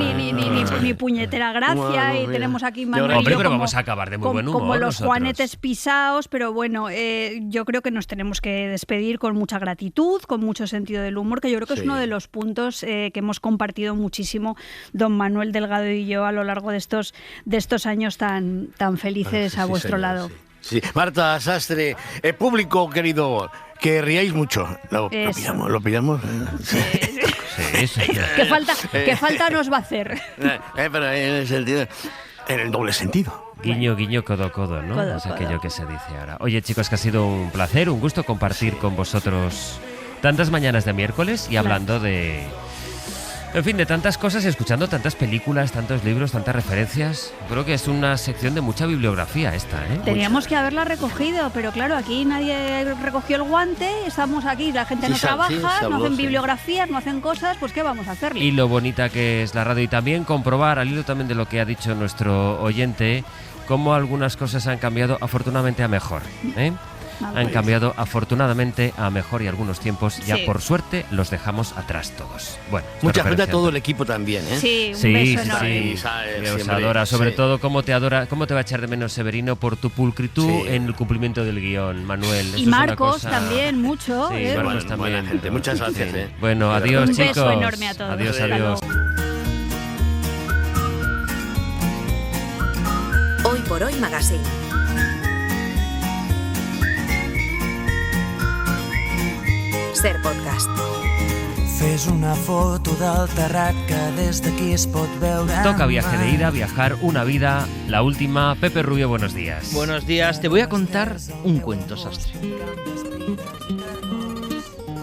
ni puñetera gracia, y tenemos aquí Manuel Hombre, pero como, vamos a acabar de muy buen humor como los nosotros. juanetes pisaos, pero bueno, yo creo que nos tenemos que despedir con mucha gratitud, con mucho sentido del humor, que yo creo que es uno de los puntos que hemos compartido muchísimo don Manuel Delgado y yo a lo largo de estos años tan felices a vuestro lado. Sí. Marta Sastre, público querido, que riáis mucho. Lo pillamos. Sí. ¿Qué falta nos va a hacer? Pero en el sentido, en el doble sentido. Guiño, guiño, codo, codo, ¿no? Codo, es aquello que se dice ahora. Oye, chicos, que ha sido un placer, un gusto compartir con vosotros tantas mañanas de miércoles y hablando de... En fin, de tantas cosas, escuchando tantas películas, tantos libros, tantas referencias. Creo que es una sección de mucha bibliografía esta, ¿eh? Teníamos que haberla recogido, pero claro, aquí nadie recogió el guante, estamos aquí, la gente no trabaja, no hacen bibliografías, no hacen cosas, pues ¿qué vamos a hacerle? Y lo bonita que es la radio, y también comprobar, al hilo también de lo que ha dicho nuestro oyente, cómo algunas cosas han cambiado afortunadamente a mejor, ¿eh? Han cambiado afortunadamente a mejor, y algunos tiempos ya por suerte los dejamos atrás todos. Bueno, mucha gente a todo el equipo también, ¿eh? Sí, un beso enorme. Os adora, sobre todo cómo te va a echar de menos Severino por tu pulcritud en el cumplimiento del guión, Manuel. Y Marcos también, mucho. Sí, Marcos también. Buena gente, muchas gracias. Bueno, adiós, chicos. Un beso enorme a todos. Adiós. Hoy por Hoy Magazine. Ser podcast. Fes una foto del terrat que des d'aquí es pot veure. Toca viaje de ida, viajar una vida, la última. Pepe Rubio, buenos días. Buenos días, te voy a contar un cuento, Sastre.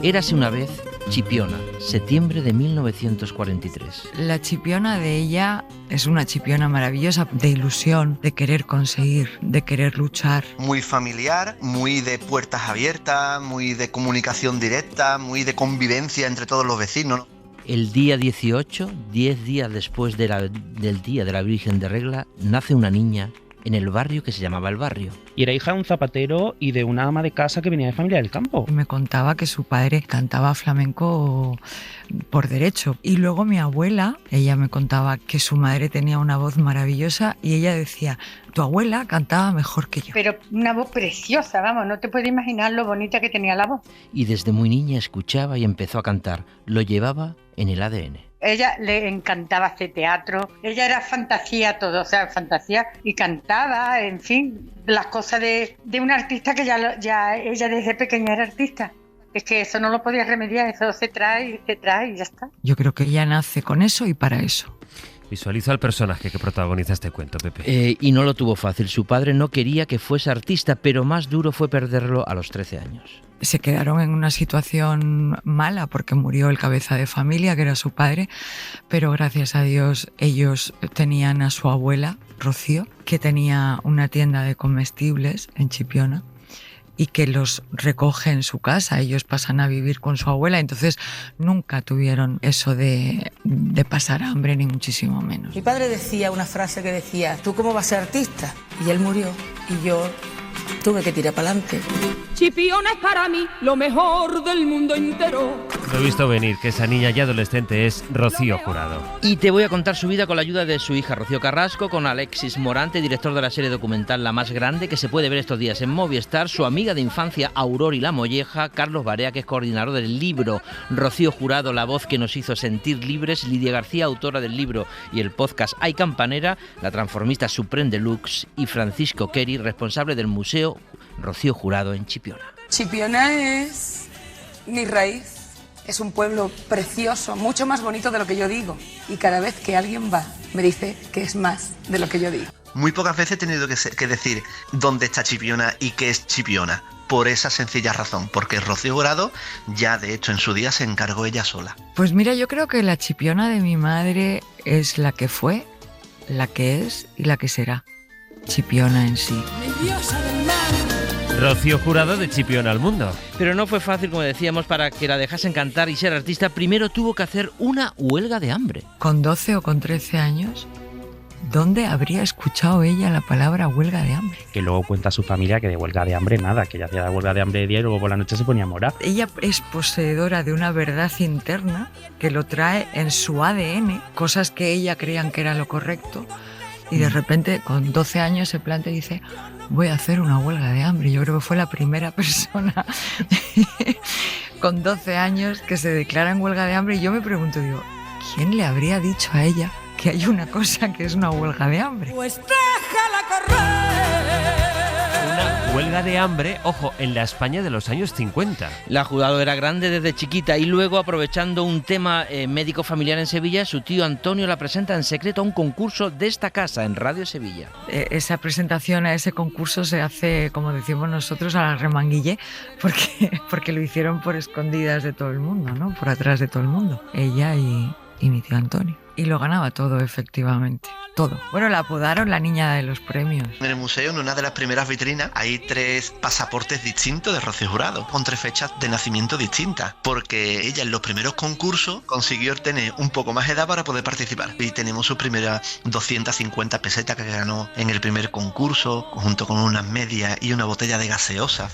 Érase una vez Chipiona, septiembre de 1943. La Chipiona de ella es una Chipiona maravillosa, de ilusión, de querer conseguir, de querer luchar. Muy familiar, muy de puertas abiertas, muy de comunicación directa, muy de convivencia entre todos los vecinos. El día 18, 10 días después del Día de la Virgen de Regla, nace una niña en el barrio que se llamaba El Barrio. Y era hija de un zapatero y de una ama de casa que venía de familia del campo. Me contaba que su padre cantaba flamenco por derecho. Y luego mi abuela, ella me contaba que su madre tenía una voz maravillosa y ella decía, tu abuela cantaba mejor que yo. Pero una voz preciosa, vamos, no te puedes imaginar lo bonita que tenía la voz. Y desde muy niña escuchaba y empezó a cantar. Lo llevaba en el ADN. Ella le encantaba hacer teatro, ella era fantasía todo, o sea, fantasía, y cantaba, en fin, las cosas de un artista que ya ella desde pequeña era artista. Es que eso no lo podía remediar, eso se trae y ya está. Yo creo que ella nace con eso y para eso. Visualizo al personaje que protagoniza este cuento, Pepe. Y no lo tuvo fácil. Su padre no quería que fuese artista, pero más duro fue perderlo a los 13 años. Se quedaron en una situación mala porque murió el cabeza de familia, que era su padre, pero gracias a Dios ellos tenían a su abuela, Rocío, que tenía una tienda de comestibles en Chipiona, y que los recoge en su casa. Ellos pasan a vivir con su abuela, entonces nunca tuvieron eso de pasar hambre, ni muchísimo menos. Mi padre decía una frase que decía: ¿tú cómo vas a ser artista? Y él murió y yo tuve que tirar para adelante. Chipiona es para mí lo mejor del mundo entero. Lo he visto venir, que esa niña ya adolescente es Rocío Jurado. Y te voy a contar su vida con la ayuda de su hija Rocío Carrasco, con Alexis Morante, director de la serie documental La Más Grande, que se puede ver estos días en Movistar, su amiga de infancia Aurora y la Molleja, Carlos Barea, que es coordinador del libro Rocío Jurado, la voz que nos hizo sentir libres, Lidia García, autora del libro y el podcast Ay Campanera, la transformista Supreme Deluxe, y Francisco Kerry, responsable del Museo Rocío Jurado en Chipiona. Chipiona es mi raíz. Es un pueblo precioso, mucho más bonito de lo que yo digo. Y cada vez que alguien va, me dice que es más de lo que yo digo. Muy pocas veces he tenido que decir dónde está Chipiona y qué es Chipiona. Por esa sencilla razón, porque Rocío Jurado ya de hecho en su día se encargó ella sola. Pues mira, yo creo que la Chipiona de mi madre es la que fue, la que es y la que será. Chipiona en sí. Rocío Jurado de Chipiona al mundo. Pero no fue fácil, como decíamos, para que la dejasen cantar y ser artista. Primero tuvo que hacer una huelga de hambre. Con 12 o con 13 años, ¿dónde habría escuchado ella la palabra huelga de hambre? Que luego cuenta a su familia que de huelga de hambre nada, que ella hacía la huelga de hambre de día y luego por la noche se ponía a morar. Ella es poseedora de una verdad interna que lo trae en su ADN, cosas que ella creían que era lo correcto, y de repente con 12 años se plantea y dice: voy a hacer una huelga de hambre. Yo creo que fue la primera persona con 12 años que se declara en huelga de hambre, y yo me pregunto, digo, ¿quién le habría dicho a ella que hay una cosa que es una huelga de hambre? Pues déjala correr. Una huelga de hambre, ojo, en la España de los años 50. La Jurado era grande desde chiquita y luego, aprovechando un tema médico familiar en Sevilla, su tío Antonio la presenta en secreto a un concurso de esta casa en Radio Sevilla. Esa presentación a ese concurso se hace, como decimos nosotros, a la remanguille, porque lo hicieron por escondidas de todo el mundo, ¿no? Por atrás de todo el mundo. Ella y mi tío Antonio. Y lo ganaba todo, efectivamente. Todo. Bueno, la apodaron la niña de los premios. En el museo, en una de las primeras vitrinas, hay 3 pasaportes distintos de Rocío Jurado, con 3 fechas de nacimiento distintas, porque ella en los primeros concursos consiguió tener un poco más de edad para poder participar. Y tenemos sus primeras 250 pesetas que ganó en el primer concurso, junto con unas medias y una botella de gaseosa.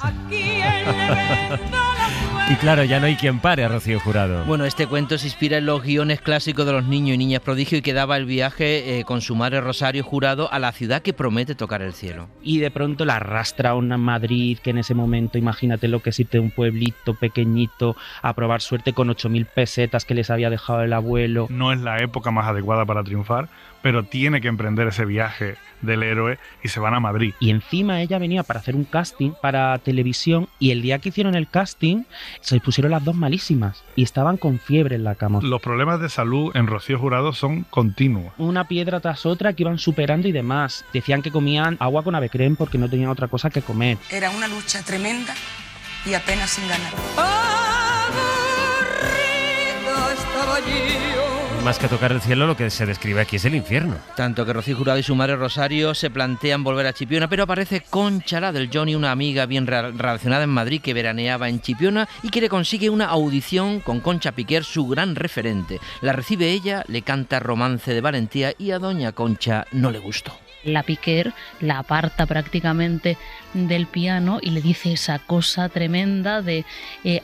Y claro, ya no hay quien pare a Rocío Jurado. Bueno, este cuento se inspira en los guiones clásicos de los niños y niñas prodigio, y que daba el viaje con su madre Rosario Jurado a la ciudad que promete tocar el cielo. Y de pronto la arrastra a una Madrid que en ese momento, imagínate lo que es irte de un pueblito pequeñito a probar suerte con 8.000 pesetas que les había dejado el abuelo. No es la época más adecuada para triunfar, pero tiene que emprender ese viaje del héroe y se van a Madrid. Y encima ella venía para hacer un casting para televisión, y el día que hicieron el casting se pusieron las dos malísimas y estaban con fiebre en la cama. Los problemas de salud en Rocío Jurado son continuos. Una piedra tras otra que iban superando y demás. Decían que comían agua con avecrem porque no tenían otra cosa que comer. Era una lucha tremenda y apenas sin ganar. Aburrido estaba yo. Más que tocar el cielo, lo que se describe aquí es el infierno. Tanto que Rocío Jurado y su madre Rosario se plantean volver a Chipiona, pero aparece Concha la del Johnny, una amiga bien relacionada en Madrid que veraneaba en Chipiona y que le consigue una audición con Concha Piquer, su gran referente. La recibe ella, le canta Romance de Valentía y a doña Concha no le gustó. La Piquer la aparta prácticamente del piano y le dice esa cosa tremenda de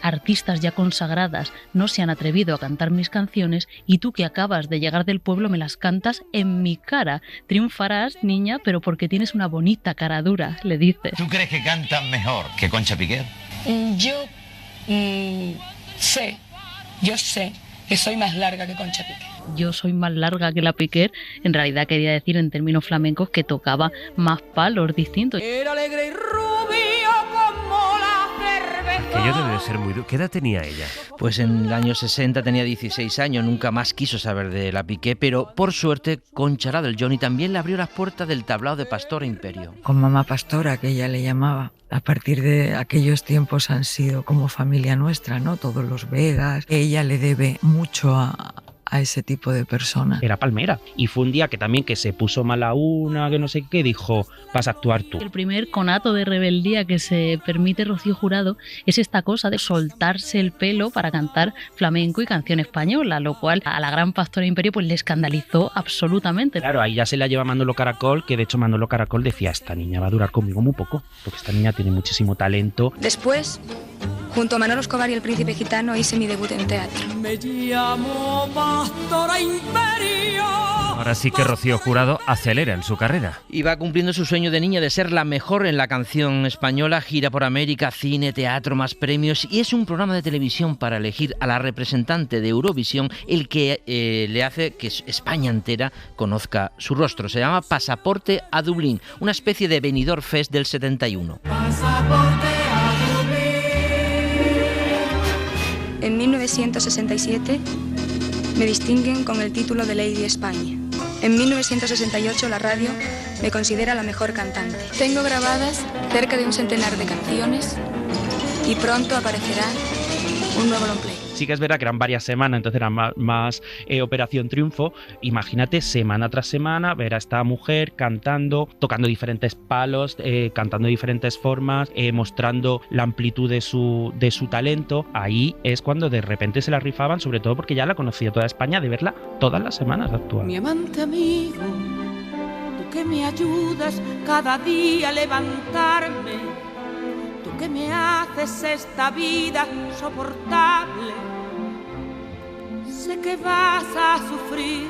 artistas ya consagradas no se han atrevido a cantar mis canciones y tú que acabas de llegar del pueblo me las cantas en mi cara. Triunfarás, niña, pero porque tienes una bonita cara dura, le dice. ¿Tú crees que cantan mejor que Concha Piquer? Yo sé que soy más larga que Concha Piquer. Yo soy más larga que la Piquer, en realidad quería decir en términos flamencos que tocaba más palos distintos. Era alegre y rubio como la cerveza. Aquello debe de ser muy duro. ¿Qué edad tenía ella? Pues en el año 60 tenía 16 años, nunca más quiso saber de la Piquer, pero por suerte Concha la del Johnny también le abrió las puertas del tablao de Pastora Imperio. Con mamá Pastora, que ella le llamaba. A partir de aquellos tiempos han sido como familia nuestra, ¿no? Todos los Vegas. Ella le debe mucho a a ese tipo de personas. Era palmera. Y fue un día que también que se puso mala una, que no sé qué, dijo, vas a actuar tú. El primer conato de rebeldía que se permite Rocío Jurado es esta cosa de soltarse el pelo para cantar flamenco y canción española, lo cual a la gran Pastora Imperio pues le escandalizó absolutamente. Claro, ahí ya se la lleva Manolo Caracol, que de hecho Manolo Caracol decía, esta niña va a durar conmigo muy poco, porque esta niña tiene muchísimo talento. Después, junto a Manolo Escobar y el Príncipe Gitano, hice mi debut en teatro. Me llamo Pastora Imperio. Ahora sí que Rocío Jurado acelera en su carrera. Y va cumpliendo su sueño de niña de ser la mejor en la canción española, gira por América, cine, teatro, más premios, y es un programa de televisión para elegir a la representante de Eurovisión el que le hace que España entera conozca su rostro. Se llama Pasaporte a Dublín, una especie de Benidorm Fest del 71. Pasaporte a Dublín. En 1967 me distinguen con el título de Lady España. En 1968 la radio me considera la mejor cantante. Tengo grabadas cerca de un centenar de canciones y pronto aparecerá un nuevo long play. Sí que es verdad que eran varias semanas, entonces era más Operación Triunfo. Imagínate, semana tras semana, ver a esta mujer cantando, tocando diferentes palos, cantando de diferentes formas, mostrando la amplitud de su talento. Ahí es cuando de repente se la rifaban, sobre todo porque ya la conocía toda España, de verla todas las semanas actuar. Mi amante amigo, tú que me ayudas cada día a levantarme, tú que me haces esta vida soportable, sé que vas a sufrir,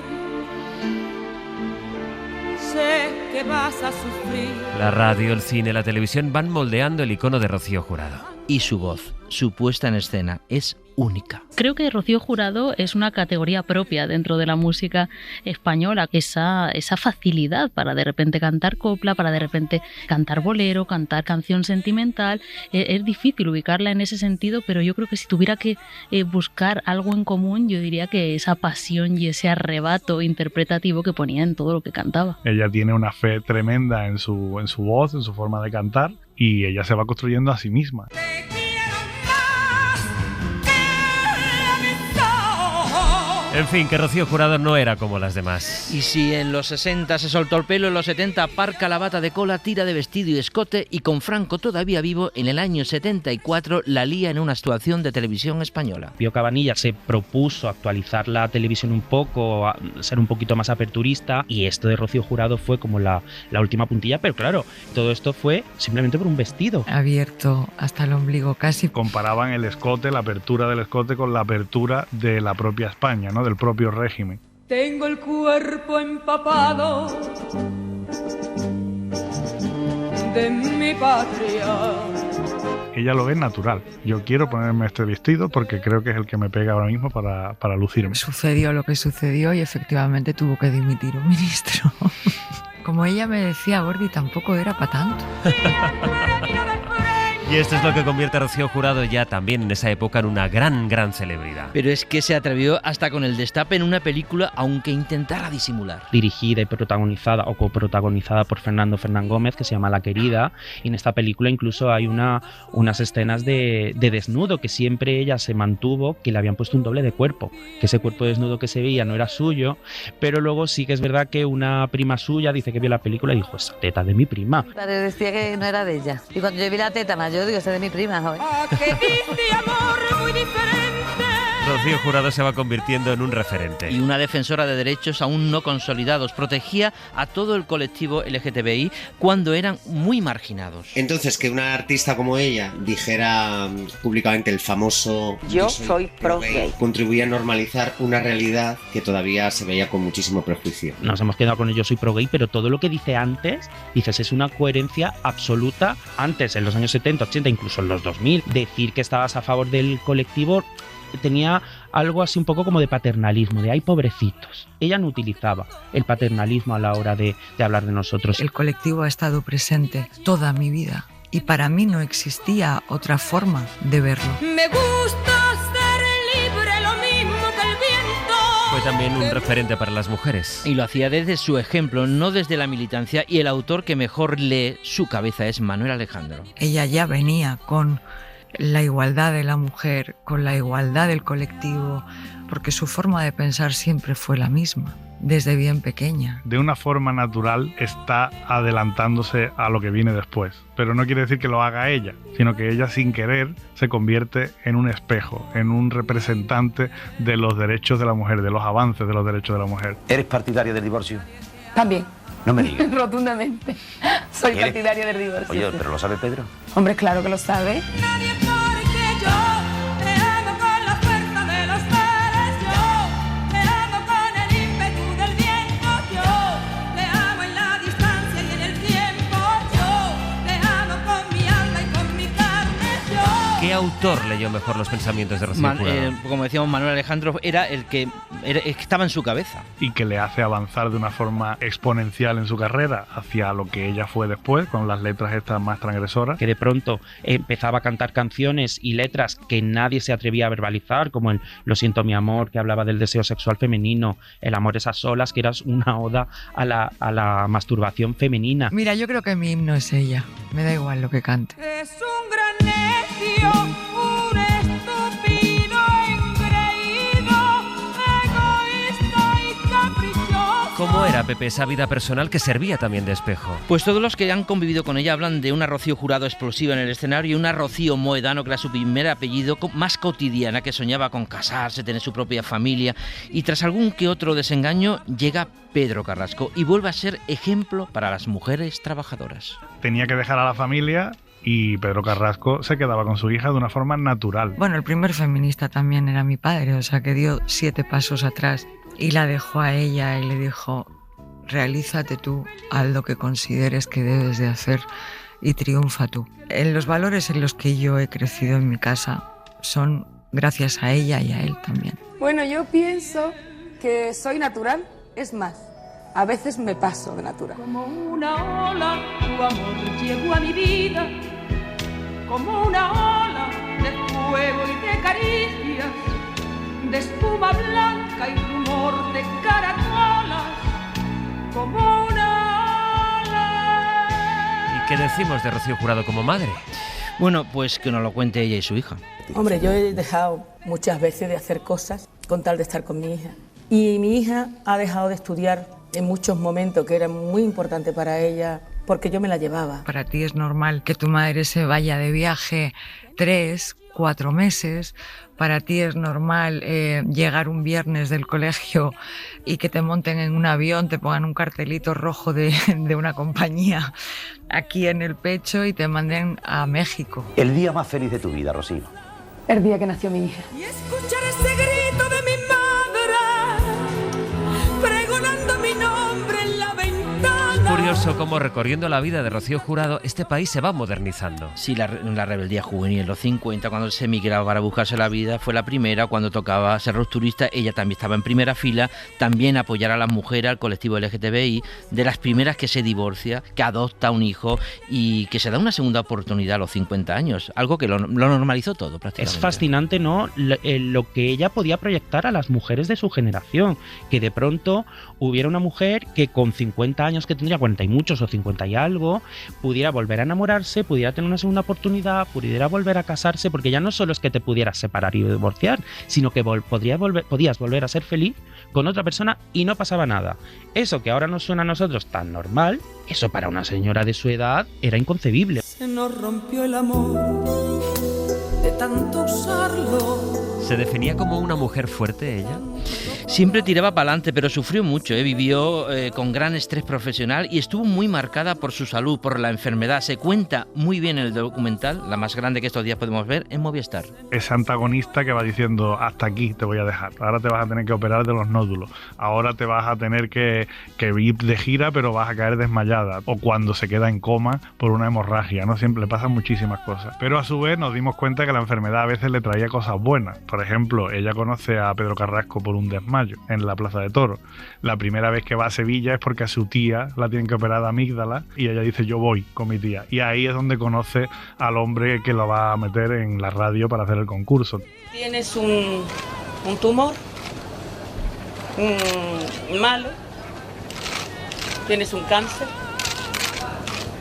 sé que vas a sufrir. La radio, el cine, la televisión van moldeando el icono de Rocío Jurado. Y su voz, su puesta en escena, es única. Creo que Rocío Jurado es una categoría propia dentro de la música española, esa facilidad para de repente cantar copla, para de repente cantar bolero, cantar canción sentimental. Es difícil ubicarla en ese sentido, pero yo creo que si tuviera que buscar algo en común, yo diría que esa pasión y ese arrebato interpretativo que ponía en todo lo que cantaba. Ella tiene una fe tremenda en su voz, en su forma de cantar, y ella se va construyendo a sí misma. En fin, que Rocío Jurado no era como las demás. Y si en los 60 se soltó el pelo, en los 70 parca la bata de cola, tira de vestido y escote, y con Franco todavía vivo, en el año 74 la lía en una actuación de televisión española. Pío Cabanillas se propuso actualizar la televisión un poco, ser un poquito más aperturista, y esto de Rocío Jurado fue como la última puntilla, pero claro, todo esto fue simplemente por un vestido. Abierto hasta el ombligo casi. Comparaban el escote, la apertura del escote con la apertura de la propia España, ¿no? Del propio régimen. Tengo el cuerpo empapado de mi patria. Ella lo ve natural. Yo quiero ponerme este vestido porque creo que es el que me pega ahora mismo para lucirme. Sucedió lo que sucedió y efectivamente tuvo que dimitir un ministro. Como ella me decía, Gordi, tampoco era para tanto. Y esto es lo que convierte a Rocío Jurado ya también en esa época en una gran celebridad. Pero es que se atrevió hasta con el destape en una película, aunque intentara disimular. Dirigida y protagonizada o coprotagonizada por Fernando Fernán Gómez, que se llama La Querida, y en esta película incluso hay unas escenas de desnudo que siempre ella se mantuvo, que le habían puesto un doble de cuerpo, que ese cuerpo desnudo que se veía no era suyo, pero luego sí que es verdad que una prima suya dice que vio la película y dijo, esa teta de mi prima. Padre decía que no era de ella, y cuando yo vi la teta más, yo digo, esa es de mi prima, joven. Rocío Jurado se va convirtiendo en un referente. Y una defensora de derechos aún no consolidados. Protegía a todo el colectivo LGTBI cuando eran muy marginados. Entonces, que una artista como ella dijera públicamente el famoso Yo soy pro-gay, contribuía a normalizar una realidad que todavía se veía con muchísimo prejuicio. Nos hemos quedado con el yo soy pro-gay, pero todo lo que dice antes, dices, es una coherencia absoluta. Antes, en los años 70, 80, incluso en los 2000, decir que estabas a favor del colectivo tenía algo así un poco como de paternalismo, de ay, pobrecitos. Ella no utilizaba el paternalismo a la hora de hablar de nosotros. El colectivo ha estado presente toda mi vida y para mí no existía otra forma de verlo. Me gusta ser libre, lo mismo que el viento. Fue también un referente para las mujeres. Y lo hacía desde su ejemplo, no desde la militancia, y el autor que mejor lee su cabeza es Manuel Alejandro. Ella ya venía con la igualdad de la mujer con la igualdad del colectivo, porque su forma de pensar siempre fue la misma, desde bien pequeña. De una forma natural está adelantándose a lo que viene después, pero no quiere decir que lo haga ella, sino que ella sin querer se convierte en un espejo, en un representante de los derechos de la mujer, de los avances de los derechos de la mujer. ¿Eres partidaria del divorcio? También. No me digas. Rotundamente. Soy partidaria del divorcio. Oye, sí. ¿pero lo sabe Pedro? Hombre, claro que lo sabe. ¿Qué autor leyó mejor los pensamientos de Rocío Jurado? Como decíamos, Manuel Alejandro era el que estaba en su cabeza. Y que le hace avanzar de una forma exponencial en su carrera hacia lo que ella fue después, con las letras estas más transgresoras. Que de pronto empezaba a cantar canciones y letras que nadie se atrevía a verbalizar, como el Lo siento mi amor, que hablaba del deseo sexual femenino, El amor es a solas, que era una oda a la masturbación femenina. Mira, yo creo que mi himno es ella. Me da igual lo que cante. Es un gran necio, un estúpido engreído, egoísta y caprichoso. ¿Cómo era, Pepe, esa vida personal que servía también de espejo? Pues todos los que han convivido con ella hablan de una Rocío Jurado explosiva en el escenario y una Rocío Moedano, que era su primer apellido, más cotidiana, que soñaba con casarse, tener su propia familia, y tras algún que otro desengaño llega Pedro Carrasco y vuelve a ser ejemplo para las mujeres trabajadoras. Tenía que dejar a la familia y Pedro Carrasco se quedaba con su hija de una forma natural. Bueno, el primer feminista también era mi padre, o sea que dio 7 pasos atrás y la dejó a ella y le dijo: realízate tú, haz lo que consideres que debes de hacer y triunfa tú. En los valores en los que yo he crecido en mi casa son gracias a ella y a él también. Bueno, yo pienso que soy natural, es más, a veces me paso de natural. Como una ola, tu amor llegó a mi vida, como una ola de fuego y de caricias, de espuma blanca y rumor de caracolas, como una ola. ¿Y qué decimos de Rocío Jurado como madre? Bueno, pues que nos lo cuente ella y su hija. Hombre, yo he dejado muchas veces de hacer cosas con tal de estar con mi hija. Y mi hija ha dejado de estudiar en muchos momentos que era muy importante para ella, porque yo me la llevaba. Para ti es normal que tu madre se vaya de viaje 3, 4 meses. Para ti es normal llegar un viernes del colegio y que te monten en un avión, te pongan un cartelito rojo de una compañía aquí en el pecho y te manden a México. El día más feliz de tu vida, Rocío. El día que nació mi hija. Y escuchar ese grito de mi madre, pregonando mi nombre en la ventana. Curioso cómo recorriendo la vida de Rocío Jurado este país se va modernizando. Sí, la rebeldía juvenil en los 50, cuando se emigraba para buscarse la vida, fue la primera. Cuando tocaba ser rupturista, ella también estaba en primera fila. También apoyar a las mujeres, al colectivo LGTBI, de las primeras que se divorcia, que adopta un hijo y que se da una segunda oportunidad a los 50 años, algo que lo normalizó todo prácticamente. Es fascinante, ¿no?, lo que ella podía proyectar a las mujeres de su generación, que de pronto hubiera una mujer que con 50 años, que tendría 40 y muchos o 50 y algo, pudiera volver a enamorarse, pudiera tener una segunda oportunidad, pudiera volver a casarse, porque ya no solo es que te pudieras separar y divorciar, sino que podías volver a ser feliz con otra persona y no pasaba nada. Eso que ahora nos suena a nosotros tan normal, eso para una señora de su edad era inconcebible. Se nos rompió el amor de tanto usarlo. ¿Se definía como una mujer fuerte ella? Siempre tiraba para adelante, pero sufrió mucho, vivió con gran estrés profesional y estuvo muy marcada por su salud, por la enfermedad. Se cuenta muy bien en el documental, la más grande que estos días podemos ver, en Movistar. Ese antagonista que va diciendo: hasta aquí te voy a dejar, ahora te vas a tener que operar de los nódulos, ahora te vas a tener que ir de gira pero vas a caer desmayada, o cuando se queda en coma por una hemorragia, ¿no? Siempre le pasan muchísimas cosas. Pero a su vez nos dimos cuenta que la enfermedad a veces le traía cosas buenas. Por ejemplo, ella conoce a Pedro Carrasco por un desmayo en la Plaza de Toros. La primera vez que va a Sevilla es porque a su tía la tienen que operar de amígdala y ella dice: yo voy con mi tía. Y ahí es donde conoce al hombre que lo va a meter en la radio para hacer el concurso. Tienes un tumor malo, tienes un cáncer.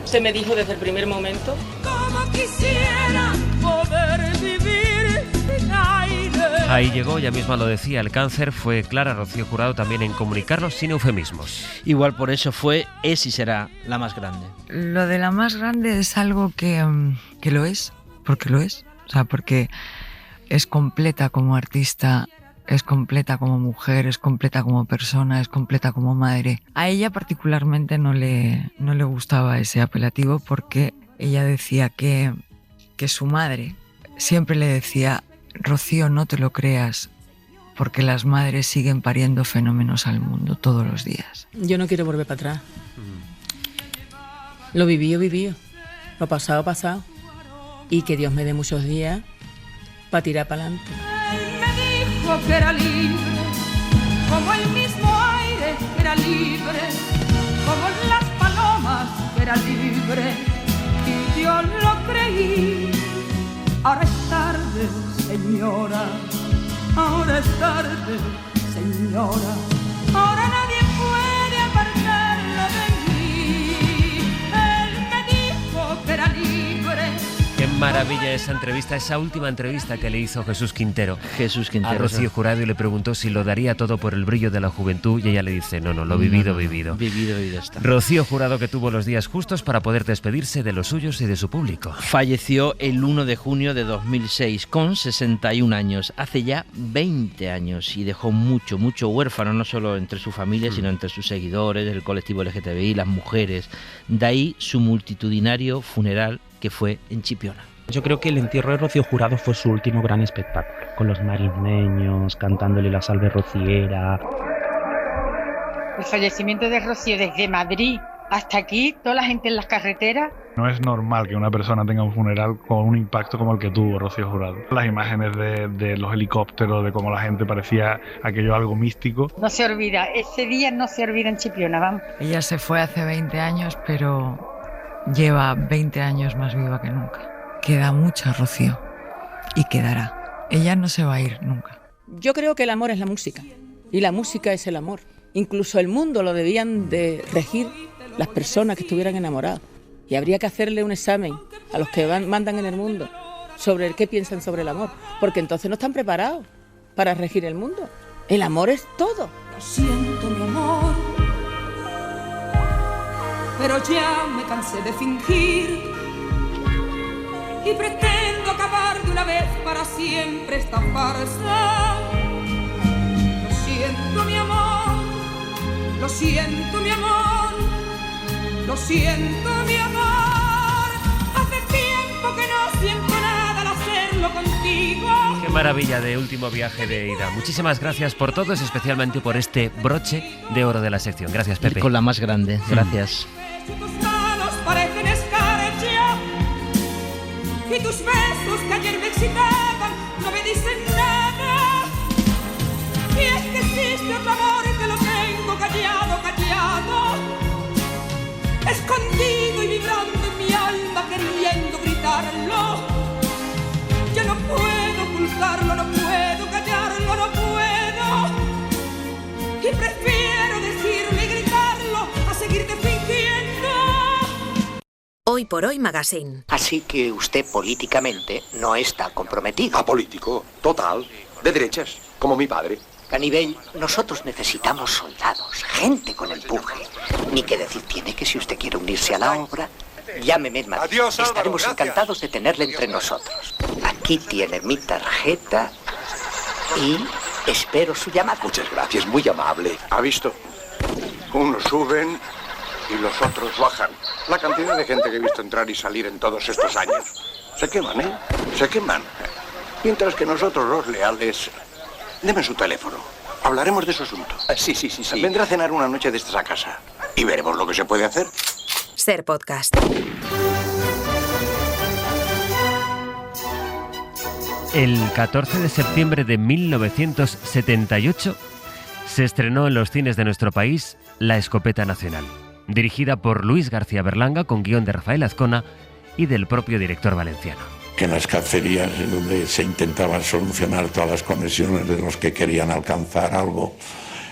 Se me dijo desde el primer momento. Como quisiera poder Ahí llegó, ella misma lo decía, el cáncer. Fue clara Rocío Jurado también en comunicarlo sin eufemismos. Igual por eso fue, es y será la más grande. Lo de la más grande es algo que lo es, porque lo es. O sea, porque es completa como artista, es completa como mujer, es completa como persona, es completa como madre. A ella particularmente no le gustaba ese apelativo porque ella decía que su madre siempre le decía: Rocío, no te lo creas, porque las madres siguen pariendo fenómenos al mundo todos los días. Yo no quiero volver para atrás. Lo vivido. Lo pasado. Y que Dios me dé muchos días para tirar para adelante. Él me dijo que era libre, como el mismo aire que era libre, como las palomas que era libre, y yo lo creí. Ahora es tarde, señora, ahora es tarde, señora, ahora nadie puede apartarlo de mí. Él me dijo que era libre. Qué maravilla esa entrevista, esa última entrevista que le hizo Jesús Quintero a Rocío Jurado, y le preguntó si lo daría todo por el brillo de la juventud, y ella le dice: no, lo vivido. Vivido está. Rocío Jurado, que tuvo los días justos para poder despedirse de los suyos y de su público. Falleció el 1 de junio de 2006 con 61 años, hace ya 20 años, y dejó mucho huérfano, no solo entre su familia, sino entre sus seguidores, el colectivo LGTBI, las mujeres. De ahí su multitudinario funeral, que fue en Chipiona. Yo creo que el entierro de Rocío Jurado fue su último gran espectáculo, con los marismeños cantándole la salve rociera. El fallecimiento de Rocío desde Madrid hasta aquí, toda la gente en las carreteras. No es normal que una persona tenga un funeral con un impacto como el que tuvo Rocío Jurado. Las imágenes de los helicópteros, de cómo la gente parecía aquello algo místico. No se olvida, ese día no se olvida en Chipiona, vamos. Ella se fue hace 20 años, pero lleva 20 años más viva que nunca. Queda mucha Rocío, y quedará. Ella no se va a ir nunca. Yo creo que el amor es la música, y la música es el amor. Incluso el mundo lo debían de regir las personas que estuvieran enamoradas. Y habría que hacerle un examen a los que mandan en el mundo sobre qué piensan sobre el amor, porque entonces no están preparados para regir el mundo. El amor es todo. Lo siento, mi amor, pero ya me cansé de fingir y pretendo acabar de una vez para siempre esta farsa. Lo siento, mi amor, lo siento, mi amor, lo siento, mi amor. Hace tiempo que no siento nada al hacerlo contigo. Qué maravilla de último viaje de ida. Muchísimas gracias por todo, especialmente por este broche de oro de la sección. Gracias, Pepe. Con la más grande, gracias. Tus manos parecen escarcha y tus besos que ayer me excitaban no me dicen nada. Y es que existe otro amor que lo tengo callado, escondido y vibrando en mi alma, queriendo gritarlo. Yo no puedo ocultarlo, no puedo callarlo, no puedo. Y prefiero decirlo y gritarlo a seguirte fingiendo. Hoy por Hoy Magazine. Así que usted políticamente no está comprometido. Apolítico, total, de derechas, como mi padre. Canibel, nosotros necesitamos soldados, gente con empuje. Ni que decir tiene que si usted quiere unirse a la obra, llámeme en Madrid. Adiós, Álvaro, estaremos gracias. encantados de tenerle entre nosotros. Aquí tiene mi tarjeta y espero su llamada. Muchas gracias, muy amable. ¿Ha visto? Unos suben y los otros bajan. La cantidad de gente que he visto entrar y salir en todos estos años. Se queman, ¿eh? Se queman. Mientras que nosotros, los leales... Deme su teléfono. Hablaremos de su asunto. Sí. Vendrá a cenar una noche de estas a casa. Y veremos lo que se puede hacer. Ser Podcast. El 14 de septiembre de 1978 se estrenó en los cines de nuestro país La Escopeta Nacional, dirigida por Luis García Berlanga, con guión de Rafael Azcona y del propio director valenciano. Que en las cacerías, donde se intentaban solucionar todas las conexiones de los que querían alcanzar algo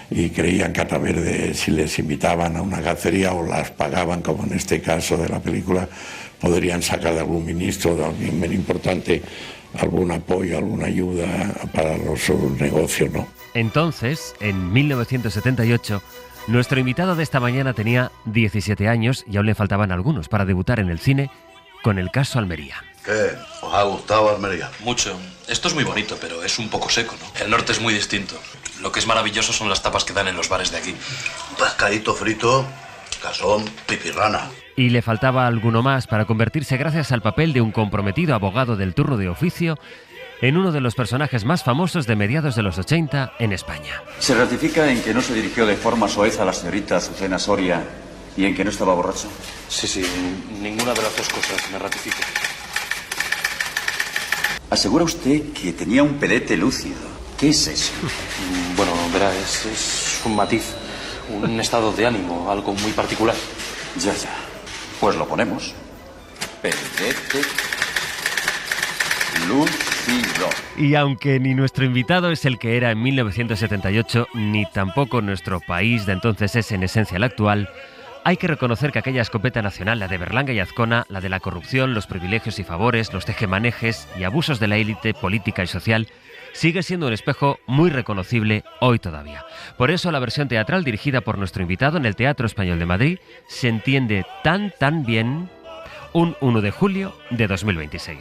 y creían que a través de, si les invitaban a una cacería o las pagaban, como en este caso de la película, podrían sacar de algún ministro, de alguien muy importante, algún apoyo, alguna ayuda para sus negocios, ¿no? Entonces, en 1978, nuestro invitado de esta mañana tenía 17 años y aún le faltaban algunos para debutar en el cine con El caso Almería. ¿Qué? ¿Os ha gustado Almería? Mucho. Esto es muy bonito, pero es un poco seco, ¿no? El norte es muy distinto. Lo que es maravilloso son las tapas que dan en los bares de aquí. Un pescadito frito, casón, pipirrana. Y le faltaba alguno más para convertirse, gracias al papel de un comprometido abogado del turno de oficio, en uno de los personajes más famosos de mediados de los 80 en España. ¿Se ratifica en que no se dirigió de forma soez a la señorita Azucena Soria y en que no estaba borracho? Sí, ninguna de las dos cosas me ratifico. Asegura usted que tenía un pedete lúcido. ¿Qué es eso? Bueno, verá, es un matiz, un estado de ánimo, algo muy particular. Ya. Pues lo ponemos. Pedete lúcido. Y aunque ni nuestro invitado es el que era en 1978, ni tampoco nuestro país de entonces es en esencia el actual, hay que reconocer que aquella escopeta nacional, la de Berlanga y Azcona, la de la corrupción, los privilegios y favores, los tejemanejes y abusos de la élite política y social, sigue siendo un espejo muy reconocible hoy todavía. Por eso la versión teatral dirigida por nuestro invitado en el Teatro Español de Madrid se entiende tan bien un 1 de julio de 2026.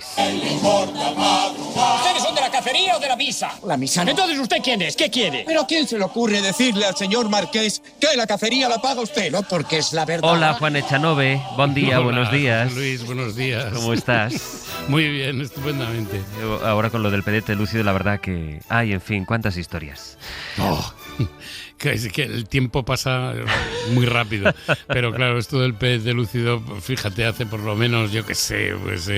¿Ustedes son de la cacería o de la misa? La misa no. Entonces, ¿usted quién es? ¿Qué quiere? ¿Pero a quién se le ocurre decirle al señor Marqués que la cacería la paga usted? No, porque es la verdad. Hola, Juan Echanove. Buen día, Hola, buenos días. Luis, buenos días. ¿Cómo estás? Muy bien, estupendamente. Ahora con lo del pedete lúcido, la verdad que... Ay, en fin, cuántas historias. Oh, que el tiempo pasa muy rápido. Pero claro, esto del pedete lúcido, fíjate, hace por lo menos, yo qué sé, pues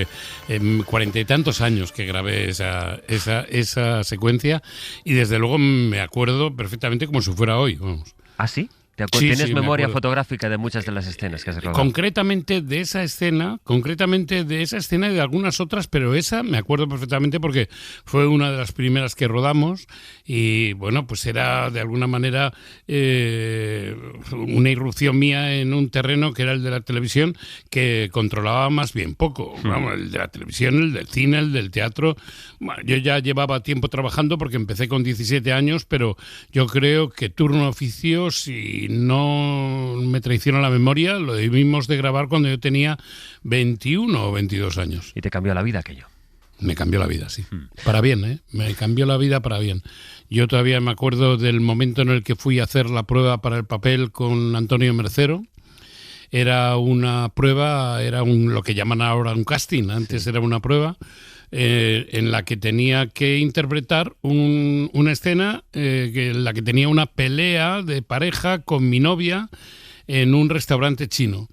40 y tantos años que grabé esa secuencia y desde luego me acuerdo perfectamente como si fuera hoy, vamos. ¿Ah, sí? Sí, ¿Tienes memoria me fotográfica de muchas de las escenas que has rodado? Concretamente de esa escena y de algunas otras, pero esa me acuerdo perfectamente porque fue una de las primeras que rodamos y bueno, pues era de alguna manera una irrupción mía en un terreno que era el de la televisión, que controlaba más bien poco. Vamos, el de la televisión, el del cine, el del teatro. Bueno, yo ya llevaba tiempo trabajando porque empecé con 17 años, pero yo creo que turno oficio, si no me traiciona la memoria, lo debimos de grabar cuando yo tenía 21 o 22 años. ¿Y te cambió la vida aquello? Me cambió la vida, sí. Para bien, ¿eh? Me cambió la vida para bien. Yo todavía me acuerdo del momento en el que fui a hacer la prueba para el papel con Antonio Mercero. Era una prueba, lo que llaman ahora un casting, antes era una prueba en la que tenía que interpretar una escena en la que tenía una pelea de pareja con mi novia en un restaurante chino.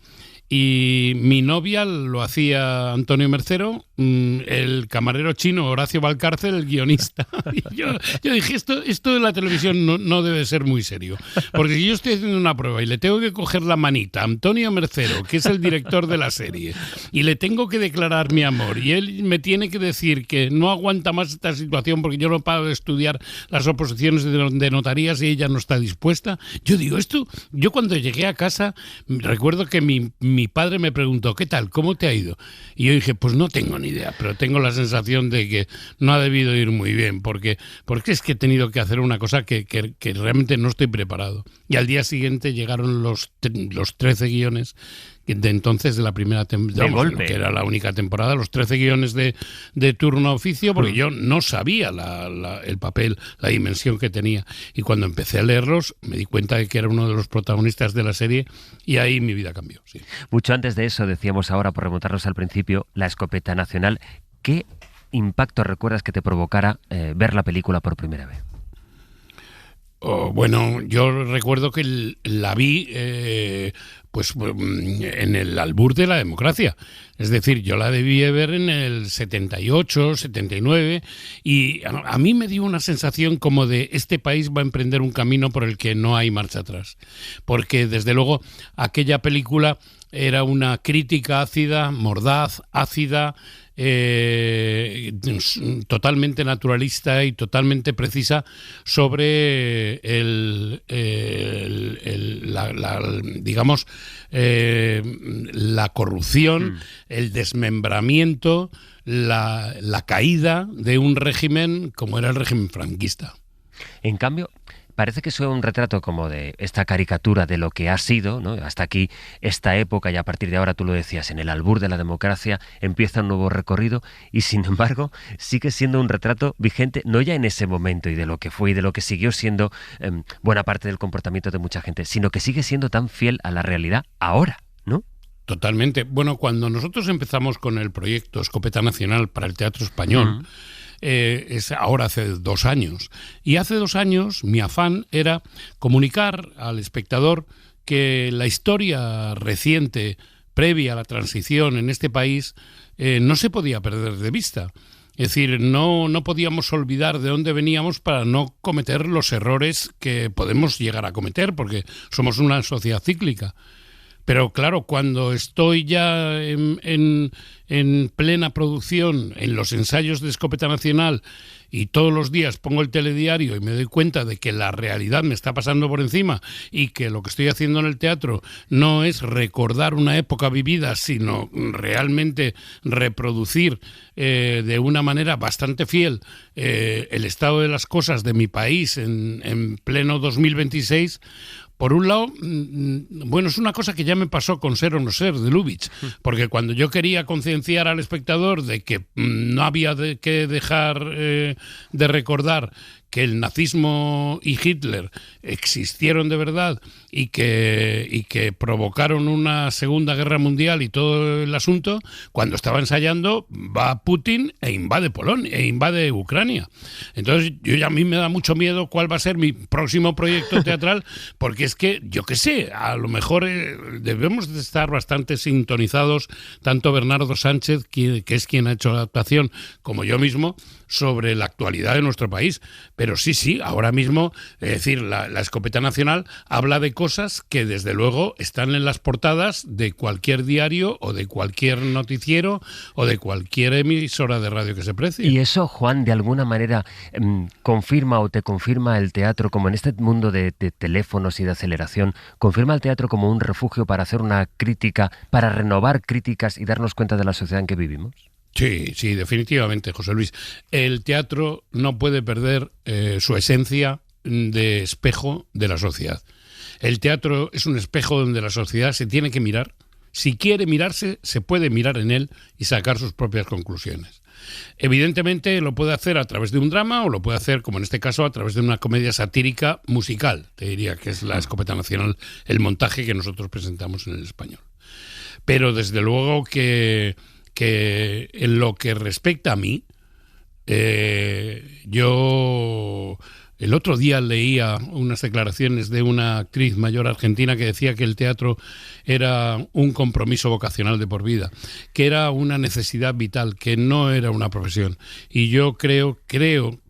Y mi novia lo hacía Antonio Mercero, el camarero chino Horacio Valcárcel, el guionista. Y yo dije, esto de la televisión no debe ser muy serio. Porque si yo estoy haciendo una prueba y le tengo que coger la manita a Antonio Mercero, que es el director de la serie, y le tengo que declarar mi amor, y él me tiene que decir que no aguanta más esta situación porque yo no paro de estudiar las oposiciones de notarías y ella no está dispuesta. Yo digo, yo cuando llegué a casa, recuerdo que mi padre me preguntó, ¿qué tal? ¿Cómo te ha ido? Y yo dije, pues no tengo ni idea, pero tengo la sensación de que no ha debido ir muy bien, porque es que he tenido que hacer una cosa que realmente no estoy preparado. Y al día siguiente llegaron los 13 guiones de entonces, de la primera temporada, que era la única temporada, los 13 guiones de turno oficio, porque yo no sabía el papel, la dimensión que tenía. Y cuando empecé a leerlos, me di cuenta de que era uno de los protagonistas de la serie y ahí mi vida cambió. Sí. Mucho antes de eso, decíamos ahora, por remontarnos al principio, la escopeta nacional. ¿Qué impacto recuerdas que te provocara ver la película por primera vez? Bueno, yo recuerdo que la vi pues en el albur de la democracia. Es decir, yo la debí ver en el 78, 79 y a mí me dio una sensación como de este país va a emprender un camino por el que no hay marcha atrás. Porque desde luego aquella película era una crítica ácida, mordaz, ácida, totalmente naturalista y totalmente precisa sobre digamos, la corrupción, el desmembramiento, la caída de un régimen como era el régimen franquista. En cambio, parece que es un retrato como de esta caricatura de lo que ha sido, ¿no? Hasta aquí esta época, y a partir de ahora, tú lo decías, en el albur de la democracia empieza un nuevo recorrido, y sin embargo sigue siendo un retrato vigente, no ya en ese momento y de lo que fue y de lo que siguió siendo buena parte del comportamiento de mucha gente, sino que sigue siendo tan fiel a la realidad ahora, ¿no? Totalmente. Bueno, cuando nosotros empezamos con el proyecto Escopeta Nacional para el Teatro Español, es ahora hace 2 años. Y hace 2 años mi afán era comunicar al espectador que la historia reciente, previa a la transición en este país, no se podía perder de vista. Es decir, no podíamos olvidar de dónde veníamos para no cometer los errores que podemos llegar a cometer, porque somos una sociedad cíclica. Pero claro, cuando estoy ya en plena producción, en los ensayos de Escopeta Nacional, y todos los días pongo el telediario y me doy cuenta de que la realidad me está pasando por encima y que lo que estoy haciendo en el teatro no es recordar una época vivida, sino realmente reproducir de una manera bastante fiel el estado de las cosas de mi país en pleno 2026, por un lado, bueno, es una cosa que ya me pasó con Ser o no ser, de Lubitsch, porque cuando yo quería concienciar al espectador de que no había que dejar de recordar que el nazismo y Hitler existieron de verdad y que provocaron una segunda guerra mundial y todo el asunto, cuando estaba ensayando va Putin e invade Polonia, e invade Ucrania. Entonces a mí me da mucho miedo cuál va a ser mi próximo proyecto teatral, porque es que, yo qué sé, a lo mejor debemos de estar bastante sintonizados, tanto Bernardo Sánchez, que es quien ha hecho la adaptación, como yo mismo, sobre la actualidad de nuestro país. Pero sí, ahora mismo, es decir, la Escopeta Nacional habla de cosas que desde luego están en las portadas de cualquier diario o de cualquier noticiero o de cualquier emisora de radio que se precie. Y eso, Juan, de alguna manera confirma o te confirma el teatro, como en este mundo de teléfonos y de aceleración, confirma el teatro como un refugio para hacer una crítica, para renovar críticas y darnos cuenta de la sociedad en que vivimos. Sí, definitivamente, José Luis. El teatro no puede perder su esencia de espejo de la sociedad. El teatro es un espejo donde la sociedad se tiene que mirar. Si quiere mirarse, se puede mirar en él y sacar sus propias conclusiones. Evidentemente lo puede hacer a través de un drama o lo puede hacer, como en este caso, a través de una comedia satírica musical, te diría que es la Escopeta Nacional, el montaje que nosotros presentamos en el Español. Pero desde luego que en lo que respecta a mí, yo el otro día leía unas declaraciones de una actriz mayor argentina que decía que el teatro era un compromiso vocacional de por vida, que era una necesidad vital, que no era una profesión. Y yo creo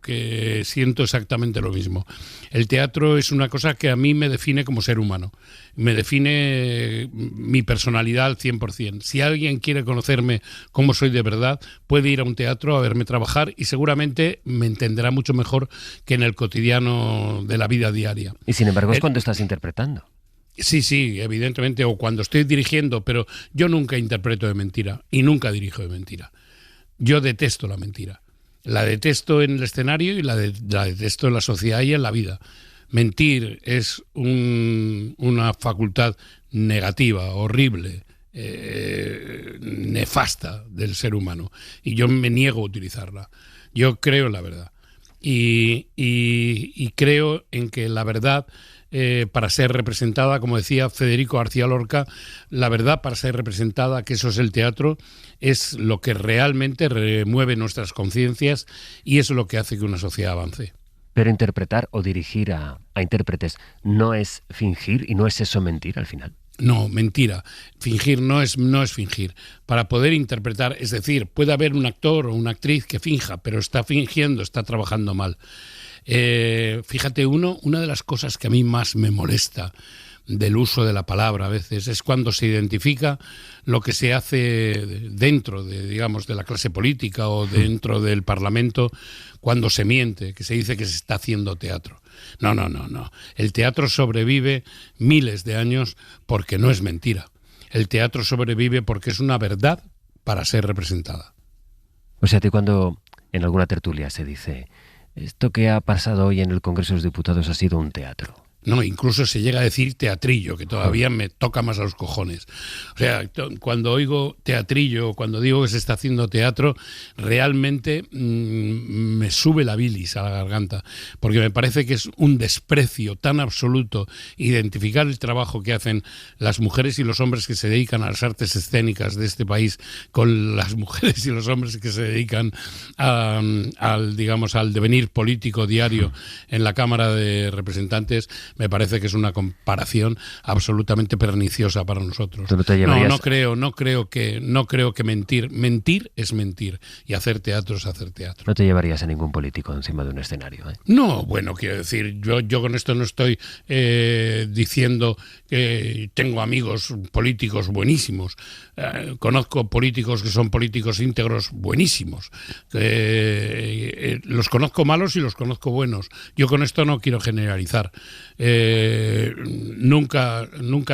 que siento exactamente lo mismo. El teatro es una cosa que a mí me define como ser humano, me define mi personalidad al 100%. Si alguien quiere conocerme como soy de verdad, puede ir a un teatro a verme trabajar y seguramente me entenderá mucho mejor que en el cotidiano de la vida diaria. Y sin embargo es cuando estás interpretando. Sí, evidentemente, o cuando estoy dirigiendo, pero yo nunca interpreto de mentira y nunca dirijo de mentira. Yo detesto la mentira. La detesto en el escenario y la detesto en la sociedad y en la vida. Mentir es una facultad negativa, horrible, nefasta del ser humano. Y yo me niego a utilizarla. Yo creo en la verdad. Y creo en que la verdad, para ser representada, como decía Federico García Lorca, la verdad para ser representada, que eso es el teatro, es lo que realmente remueve nuestras conciencias y es lo que hace que una sociedad avance. Pero interpretar o dirigir a intérpretes no es fingir y no es eso mentir al final. No, mentira. Fingir no es fingir. Para poder interpretar, es decir, puede haber un actor o una actriz que finja, pero está fingiendo, está trabajando mal. Fíjate, una de las cosas que a mí más me molesta del uso de la palabra a veces, es cuando se identifica lo que se hace dentro de, digamos, de la clase política o dentro del Parlamento, cuando se miente, que se dice que se está haciendo teatro. No. El teatro sobrevive miles de años porque no es mentira. El teatro sobrevive porque es una verdad para ser representada. O sea, cuando en alguna tertulia se dice, esto que ha pasado hoy en el Congreso de los Diputados ha sido un teatro. No, incluso se llega a decir teatrillo, que todavía me toca más a los cojones. O sea, cuando oigo teatrillo, cuando digo que se está haciendo teatro, realmente me sube la bilis a la garganta, porque me parece que es un desprecio tan absoluto identificar el trabajo que hacen las mujeres y los hombres que se dedican a las artes escénicas de este país con las mujeres y los hombres que se dedican al devenir político diario en la Cámara de Representantes. Me parece que es una comparación absolutamente perniciosa para nosotros. No creo que mentir es mentir y hacer teatro es hacer teatro. No te llevarías a ningún político encima de un escenario, ¿eh? No, bueno, quiero decir, yo con esto no estoy diciendo que tengo amigos políticos buenísimos. Conozco políticos que son políticos íntegros buenísimos. Los conozco malos y los conozco buenos. Yo con esto no quiero generalizar. Nunca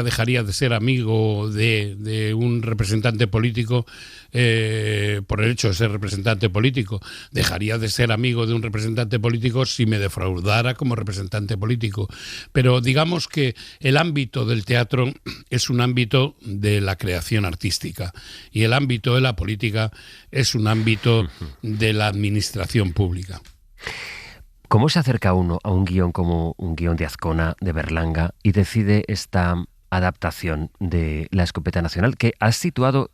dejaría de ser amigo de un representante político por el hecho de ser representante político. Dejaría de ser amigo de un representante político si me defraudara como representante político. Pero digamos que el ámbito del teatro es un ámbito de la creación artística y el ámbito de la política es un ámbito de la administración pública. ¿Cómo se acerca uno a un guión como un guión de Azcona, de Berlanga, y decide esta adaptación de La Escopeta Nacional, que has situado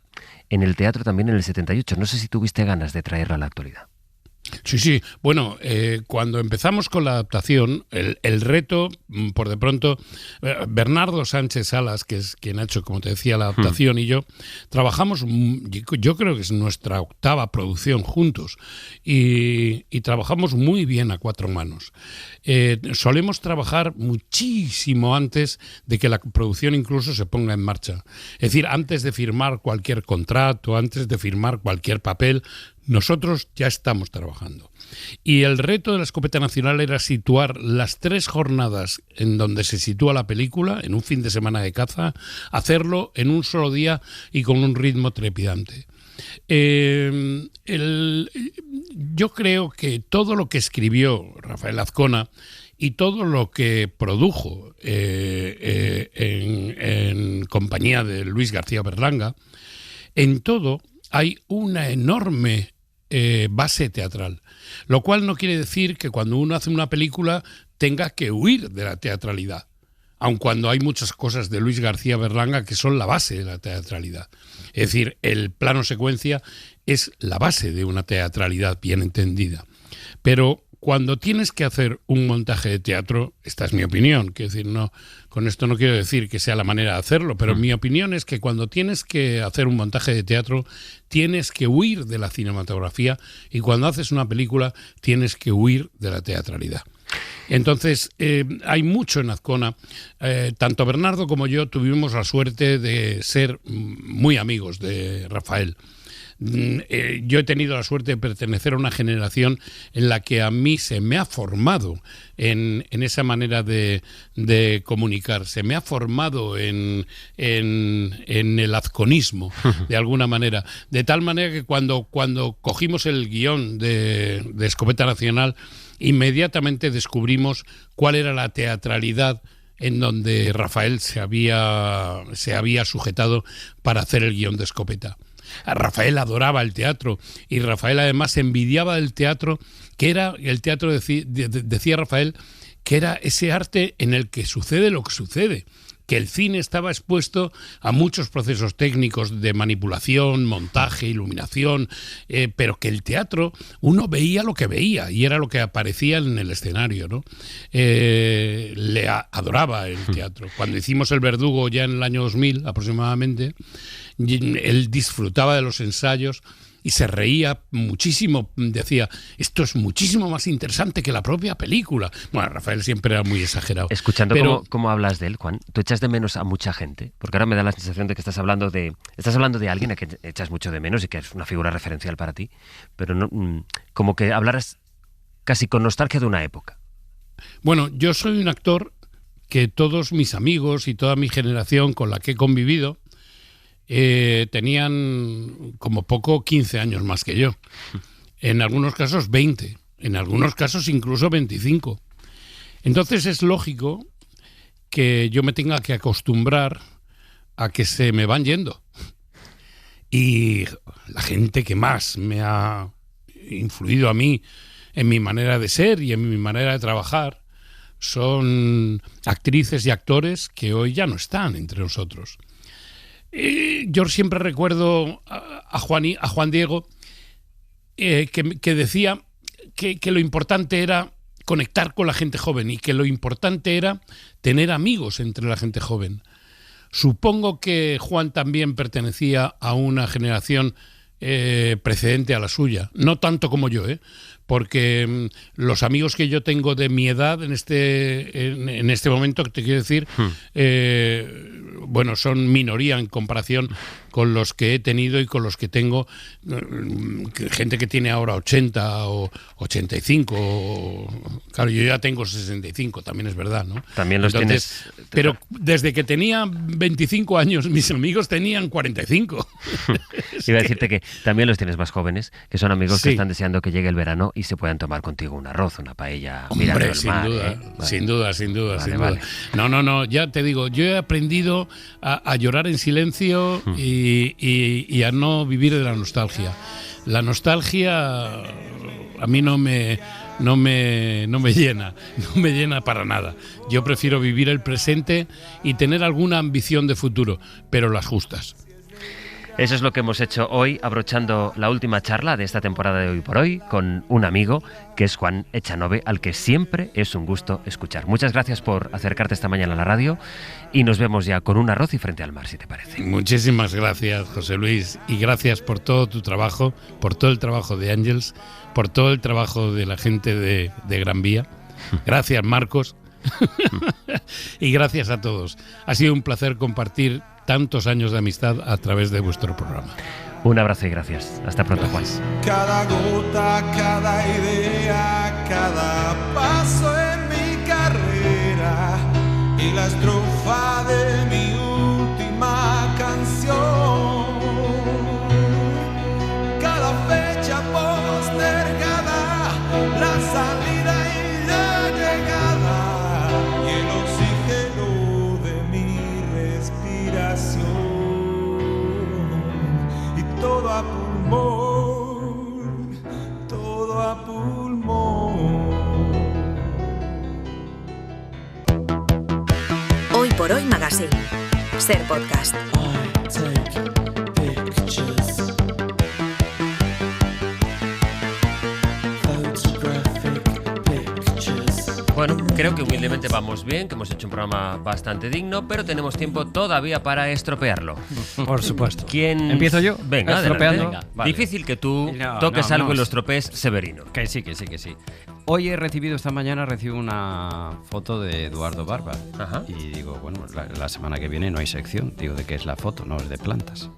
en el teatro también en el 78? No sé si tuviste ganas de traerla a la actualidad. Sí. Bueno, cuando empezamos con la adaptación, el reto, por de pronto, Bernardo Sánchez Salas, que es quien ha hecho, como te decía, la adaptación, y yo, trabajamos, yo creo que es nuestra 8ª producción juntos, y trabajamos muy bien a 4 manos. Solemos trabajar muchísimo antes de que la producción incluso se ponga en marcha. Es decir, antes de firmar cualquier contrato, antes de firmar cualquier papel, nosotros ya estamos trabajando. Y el reto de La Escopeta Nacional era situar las 3 jornadas en donde se sitúa la película, en un fin de semana de caza, hacerlo en un solo día y con un ritmo trepidante. Yo creo que todo lo que escribió Rafael Azcona y todo lo que produjo en compañía de Luis García Berlanga, en todo hay una enorme base teatral, lo cual no quiere decir que cuando uno hace una película tenga que huir de la teatralidad, aun cuando hay muchas cosas de Luis García Berlanga que son la base de la teatralidad. Es decir, el plano secuencia es la base de una teatralidad bien entendida. Pero cuando tienes que hacer un montaje de teatro, esta es mi opinión, quiero decir, no, con esto no quiero decir que sea la manera de hacerlo, pero mi opinión es que cuando tienes que hacer un montaje de teatro, tienes que huir de la cinematografía, y cuando haces una película, tienes que huir de la teatralidad. Entonces, hay mucho en Azcona. Tanto Bernardo como yo tuvimos la suerte de ser muy amigos de Rafael. Yo he tenido la suerte de pertenecer a una generación en la que a mí se me ha formado en esa manera de comunicar, se me ha formado en el azconismo, de alguna manera, de tal manera que cuando cogimos el guión de Escopeta Nacional, inmediatamente descubrimos cuál era la teatralidad en donde Rafael se había sujetado para hacer el guión de Escopeta. Rafael adoraba el teatro y Rafael además envidiaba el teatro, que era el teatro, decía Rafael, que era ese arte en el que sucede lo que sucede, que el cine estaba expuesto a muchos procesos técnicos de manipulación, montaje, iluminación, pero que el teatro uno veía lo que veía y era lo que aparecía en el escenario, ¿no? Le adoraba el teatro. Cuando hicimos El Verdugo ya en el año 2000 aproximadamente, él disfrutaba de los ensayos y se reía muchísimo, decía, esto es muchísimo más interesante que la propia película. Bueno, Rafael siempre era muy exagerado. Escuchando pero, cómo hablas de él, Juan, ¿tú echas de menos a mucha gente? Porque ahora me da la sensación de que estás hablando de alguien a que echas mucho de menos y que es una figura referencial para ti, pero no, como que hablaras casi con nostalgia de una época. Bueno, yo soy un actor que todos mis amigos y toda mi generación con la que he convivido tenían como poco 15 años más que yo. En algunos casos 20, en algunos casos incluso 25. Entonces es lógico que yo me tenga que acostumbrar a que se me van yendo. Y la gente que más me ha influido a mí en mi manera de ser y en mi manera de trabajar son actrices y actores que hoy ya no están entre nosotros. Yo siempre recuerdo a Juan Diego que decía que lo importante era conectar con la gente joven y que lo importante era tener amigos entre la gente joven. Supongo que Juan también pertenecía a una generación precedente a la suya, no tanto como yo, porque los amigos que yo tengo de mi edad en este momento, te quiero decir, bueno, son minoría en comparación con los que he tenido y con los que tengo, gente que tiene ahora 80 o 85, claro, yo ya tengo 65, también es verdad, ¿no? También los tienes. Pero desde que tenía 25 años, mis amigos tenían 45. Iba a decirte que también los tienes más jóvenes, que son amigos que están deseando que llegue el verano y se puedan tomar contigo un arroz, una paella, mirando el mar. Sin duda. Vale. No, ya te digo, yo he aprendido a llorar en silencio y a no vivir de la nostalgia. La nostalgia a mí no me llena para nada. Yo prefiero vivir el presente y tener alguna ambición de futuro, pero las justas. Eso es lo que hemos hecho hoy, abrochando la última charla de esta temporada de Hoy por Hoy con un amigo que es Juan Echanove, al que siempre es un gusto escuchar. Muchas gracias por acercarte esta mañana a la radio y nos vemos ya con un arroz y frente al mar, si te parece. Muchísimas gracias, José Luis, y gracias por todo tu trabajo, por todo el trabajo de Ángels, por todo el trabajo de la gente de Gran Vía. Gracias, Marcos. Y gracias a todos. Ha sido un placer compartir tantos años de amistad a través de vuestro programa. Un abrazo y gracias. Hasta pronto, Juan. Cada gota, cada idea, cada paso en mi carrera y la estrofa de mi última canción. Cada fecha postergada, la salida y la llegada y el oxígeno de mi respiración. Y todo a pulmón, todo a pulmón. Hoy por Hoy Magazine. Ser podcast. Bueno, creo que humildemente vamos bien, que hemos hecho un programa bastante digno, pero tenemos tiempo todavía para estropearlo. Por supuesto. ¿Quién? ¿Empiezo yo? Venga, estropeando. Venga, vale. Difícil que tú toques algo y lo estropees, Severino. Que sí. Hoy esta mañana recibo una foto de Eduardo Barba. Ajá. Y digo, bueno, la semana que viene no hay sección. Digo, ¿de qué es la foto? No, es de plantas.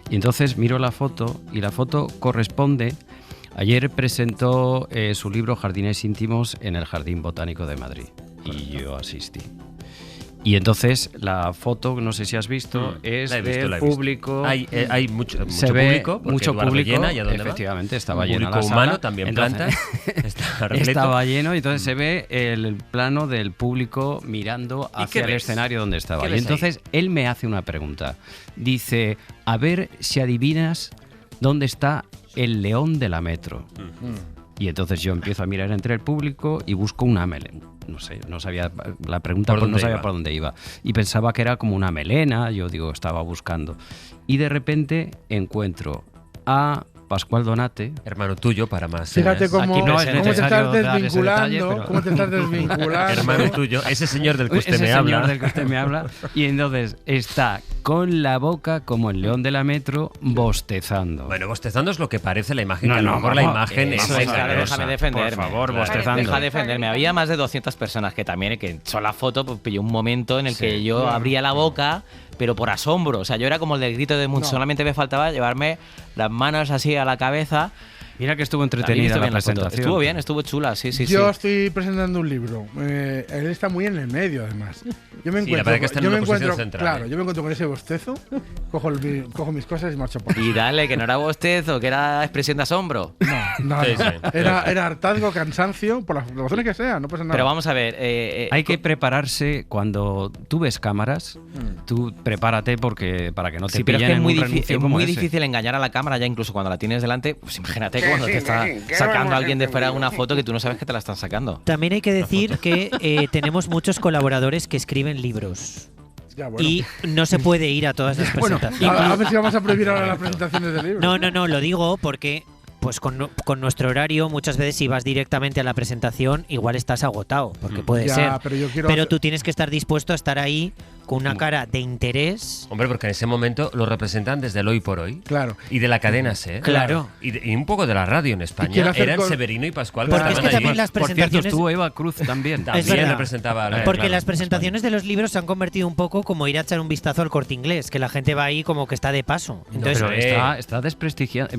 Y entonces miro la foto y la foto corresponde. Ayer presentó su libro Jardines íntimos en el Jardín Botánico de Madrid y yo asistí. Y entonces la foto, no sé si has visto, es del público. Hay mucho público, mucho público. Llena, ¿y a dónde efectivamente va? Estaba llena la sala. Humano, también plantas. Estaba lleno y entonces se ve el plano del público mirando hacia el escenario donde estaba. Y entonces él me hace una pregunta. Dice, a ver si adivinas dónde está el león de la Metro. Y entonces yo empiezo a mirar entre el público y busco una melena. No sé, no sabía la pregunta, no sabía por dónde iba. Y pensaba que era como una melena, yo digo, estaba buscando. Y de repente encuentro a Pascual Donate. Hermano tuyo, para más. Fíjate cómo te estás desvinculando. ¿Cómo te estás desvinculando? Hermano tuyo, ese señor del que usted me habla. Y entonces está con la boca como el león de la metro, bostezando. Bueno, bostezando es lo que parece la imagen, que a lo mejor la imagen es claro, déjame defenderme. Por favor, bostezando. Deja de defenderme. Había más de 200 personas que también, que son la foto, pues pilló un momento en el que yo abría la boca, pero por asombro. O sea, yo era como el del grito de mucho. Solamente me faltaba llevarme las manos así a la cabeza. Mira que estuvo entretenida la presentación. Estuvo bien, estuvo chula, sí. Yo estoy presentando un libro. Él está muy en el medio, además. Yo me encuentro con ese bostezo, cojo mis cosas y marcho por ahí. Y dale, que no era bostezo, que era expresión de asombro. No. Era hartazgo, cansancio, por las razones que sea, no pasa nada. Pero vamos a ver. Hay que prepararse cuando tú ves cámaras. Tú prepárate para que no te pillen en un renuncio como muy ese. difícil engañar a la cámara ya incluso cuando la tienes delante. Pues imagínate cuando te está sacando alguien de fuera una foto que tú no sabes que te la están sacando. También hay que decir que tenemos muchos colaboradores que escriben libros. Y no se puede ir a todas las presentaciones. A ver si vamos a prohibir ahora las presentaciones de libros. No, lo digo porque pues con nuestro horario muchas veces si vas directamente a la presentación igual estás agotado, porque puede ser. Pero tú tienes que estar dispuesto a estar ahí con una cara de interés. Hombre, porque en ese momento lo representan desde el Hoy por Hoy. Claro. Y de la cadena SER. Claro. Y un poco de la radio en España. Eran Severino y Pascual. Porque es que también las Por cierto, estuvo Eva Cruz también. También representaba. Porque las presentaciones de los libros se han convertido un poco como ir a echar un vistazo al Corte Inglés, que la gente va ahí como que está de paso. Entonces, pero está desprestigiando.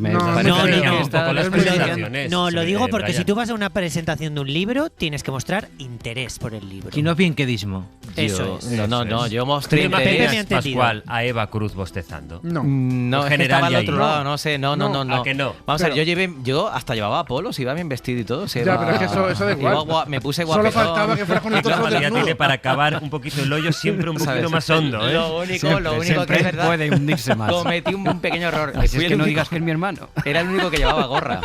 No, lo digo porque si tú vas a una presentación de un libro, tienes que mostrar interés por el libro. Y no bienquedismo. Eso es. No, yo mostré Pascual a Eva Cruz bostezando. No, es que estaba al otro lado, no sé, no. ¿A que no? Vamos a ver, yo hasta llevaba polos, iba bien vestido y todo. Pero es que eso da igual. Me puse guapetón. Solo faltaba que fuera con el torso desnudo. Tiene para acabar un poquito el hoyo siempre un poquito más hondo. Lo único que es verdad, puede hundirse más. Cometí un pequeño error. Es que no digas que es mi hermano. Era el único que llevaba gorra.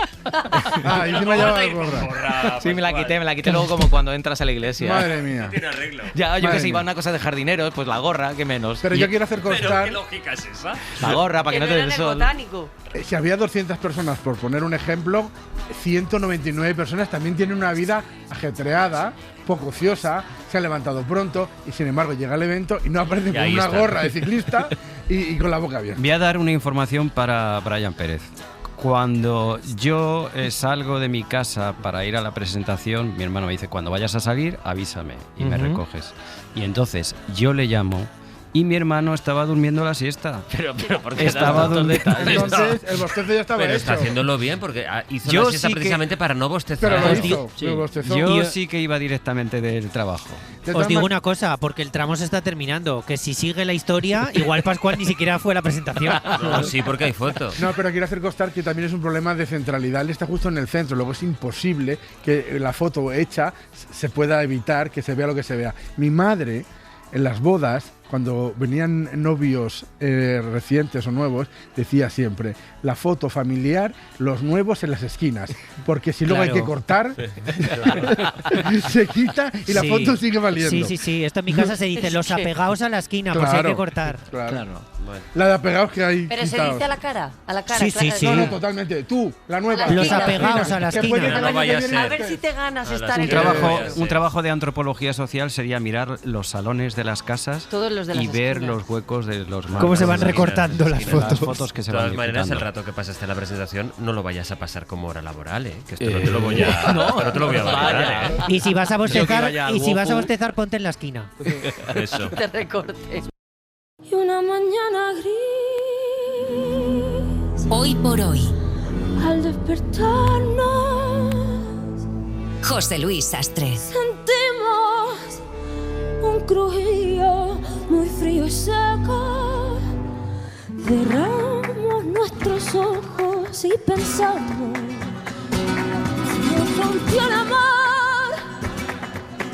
Y encima llevaba gorra. Sí, me la quité luego como cuando entras a la iglesia. Madre mía. Tiene arreglo. Ya, yo que sé, iba a una cosa de jardineros, pues la gorra, que menos. Pero yo quiero hacer constar. ¿Qué lógica es esa? La gorra, para que no te dé el sol. Botánico. Si había 200 personas, por poner un ejemplo, 199 personas también tienen una vida ajetreada, poco ociosa, se han levantado pronto y sin embargo llega el evento y no aparece con una gorra de ciclista y con la boca abierta. Voy a dar una información para Brian Pérez. Cuando yo salgo de mi casa para ir a la presentación, mi hermano me dice, cuando vayas a salir, avísame y me recoges. Y entonces yo le llamo y mi hermano estaba durmiendo la siesta. Pero ¿por qué estaba durmiendo? Entonces el bostezo ya estaba hecho. Está haciéndolo bien porque hizo yo la siesta sí precisamente para no bostezar. Pero lo hizo, bostezó. Yo sí que iba directamente del trabajo. Os digo una cosa, porque el tramo se está terminando, que si sigue la historia, igual Pascual ni siquiera fue a la presentación. No, sí, porque hay fotos. No, pero quiero hacer constar que también es un problema de centralidad. Él está justo en el centro, luego es imposible que la foto hecha se pueda evitar que se vea lo que se vea. Mi madre, en las bodas, cuando venían novios recientes o nuevos, decía siempre, la foto familiar, los nuevos en las esquinas, porque si luego hay que cortar, se quita y la foto sigue valiendo. Sí, esto en mi casa se dice, los apegados a la esquina, por si hay que cortar. Claro. La de apegados que hay Pero quitados. se dice a la cara, Sí. No, totalmente. Tú, la nueva. Los apegados a la esquina. No vaya a ser. A ver si te ganas estar en Un trabajo de antropología social sería mirar los salones de las casas y ver los huecos de los marcos. Cómo se van recortando las fotos. Las fotos que se van De todas maneras, el rato que pasaste en la presentación no lo vayas a pasar como hora laboral, que esto no te lo voy a no te lo voy a valorar, Y si vas a bostezar, ponte en la esquina. Eso. Te recortes. Y una mañana gris, Hoy por hoy, al despertarnos, José Luis Sastre. sentimos un crujillo muy frío y seco. Cerramos nuestros ojos y pensamos, nos rompió el amor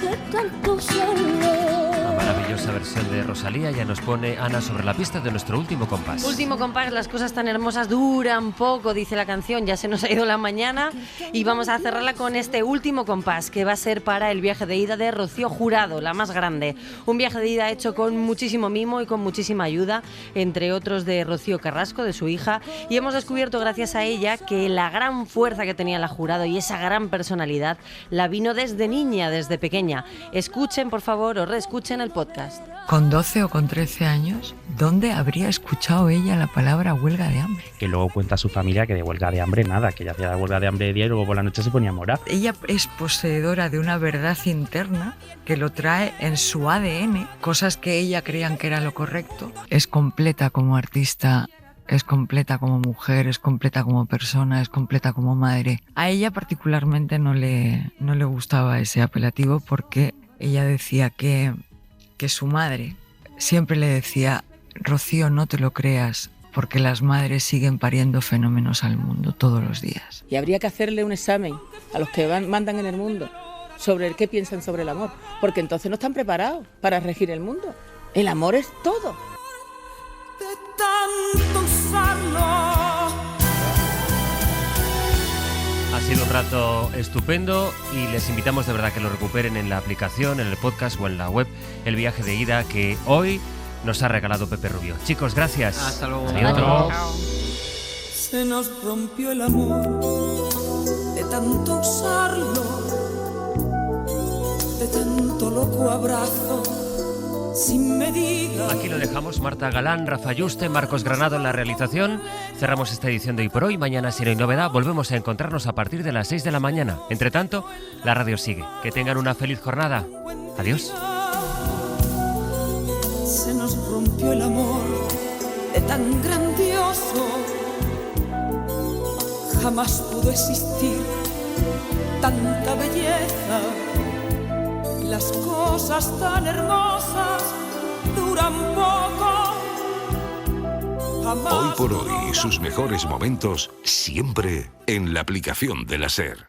que tanto solo. Maravillosa versión de Rosalía ya nos pone Ana sobre la pista de nuestro último compás. Último compás, las cosas tan hermosas duran poco, dice la canción, ya se nos ha ido la mañana y vamos a cerrarla con este último compás que va a ser para el viaje de ida de Rocío Jurado, la más grande. Un viaje de ida hecho con muchísimo mimo y con muchísima ayuda, entre otros de Rocío Carrasco, de su hija, y hemos descubierto gracias a ella que la gran fuerza que tenía la Jurado y esa gran personalidad la vino desde niña, desde pequeña. Escuchen, por favor, o reescuchen el podcast. podcast. Con 12 o con 13 años, ¿dónde habría escuchado ella la palabra huelga de hambre? Que luego cuenta a su familia que de huelga de hambre nada, que ella hacía la huelga de hambre de día y luego por la noche se ponía a morar. Ella es poseedora de una verdad interna que lo trae en su ADN, cosas que ella creía que era lo correcto. Es completa como artista, es completa como mujer, es completa como persona, es completa como madre. A ella particularmente no le gustaba ese apelativo porque ella decía que su madre siempre le decía: Rocío, no te lo creas, porque las madres siguen pariendo fenómenos al mundo todos los días. Y habría que hacerle un examen a los que mandan en el mundo sobre el qué piensan sobre el amor, porque entonces no están preparados para regir el mundo. El amor es todo. De tanto usarlo. Ha sido un rato estupendo y les invitamos de verdad que lo recuperen en la aplicación, en el podcast o en la web, el viaje de ida que hoy nos ha regalado Pepe Rubio. Chicos, gracias. Hasta luego. Adiós. Se nos rompió el amor de tanto usarlo, de tanto loco abrazo sin medida. Aquí lo dejamos. Marta Galán, Rafa Yuste, Marcos Granado en la realización. Cerramos esta edición de Hoy por Hoy. Mañana, si no hay novedad, volvemos a encontrarnos a partir de las 6 de la mañana. Entre tanto, la radio sigue. Que tengan una feliz jornada. Adiós. Se nos rompió el amor de tan grandioso. Jamás pudo existir tanta belleza. Las cosas tan hermosas duran poco. Jamás. Hoy por Hoy, sus mejores momentos siempre en la aplicación de la SER.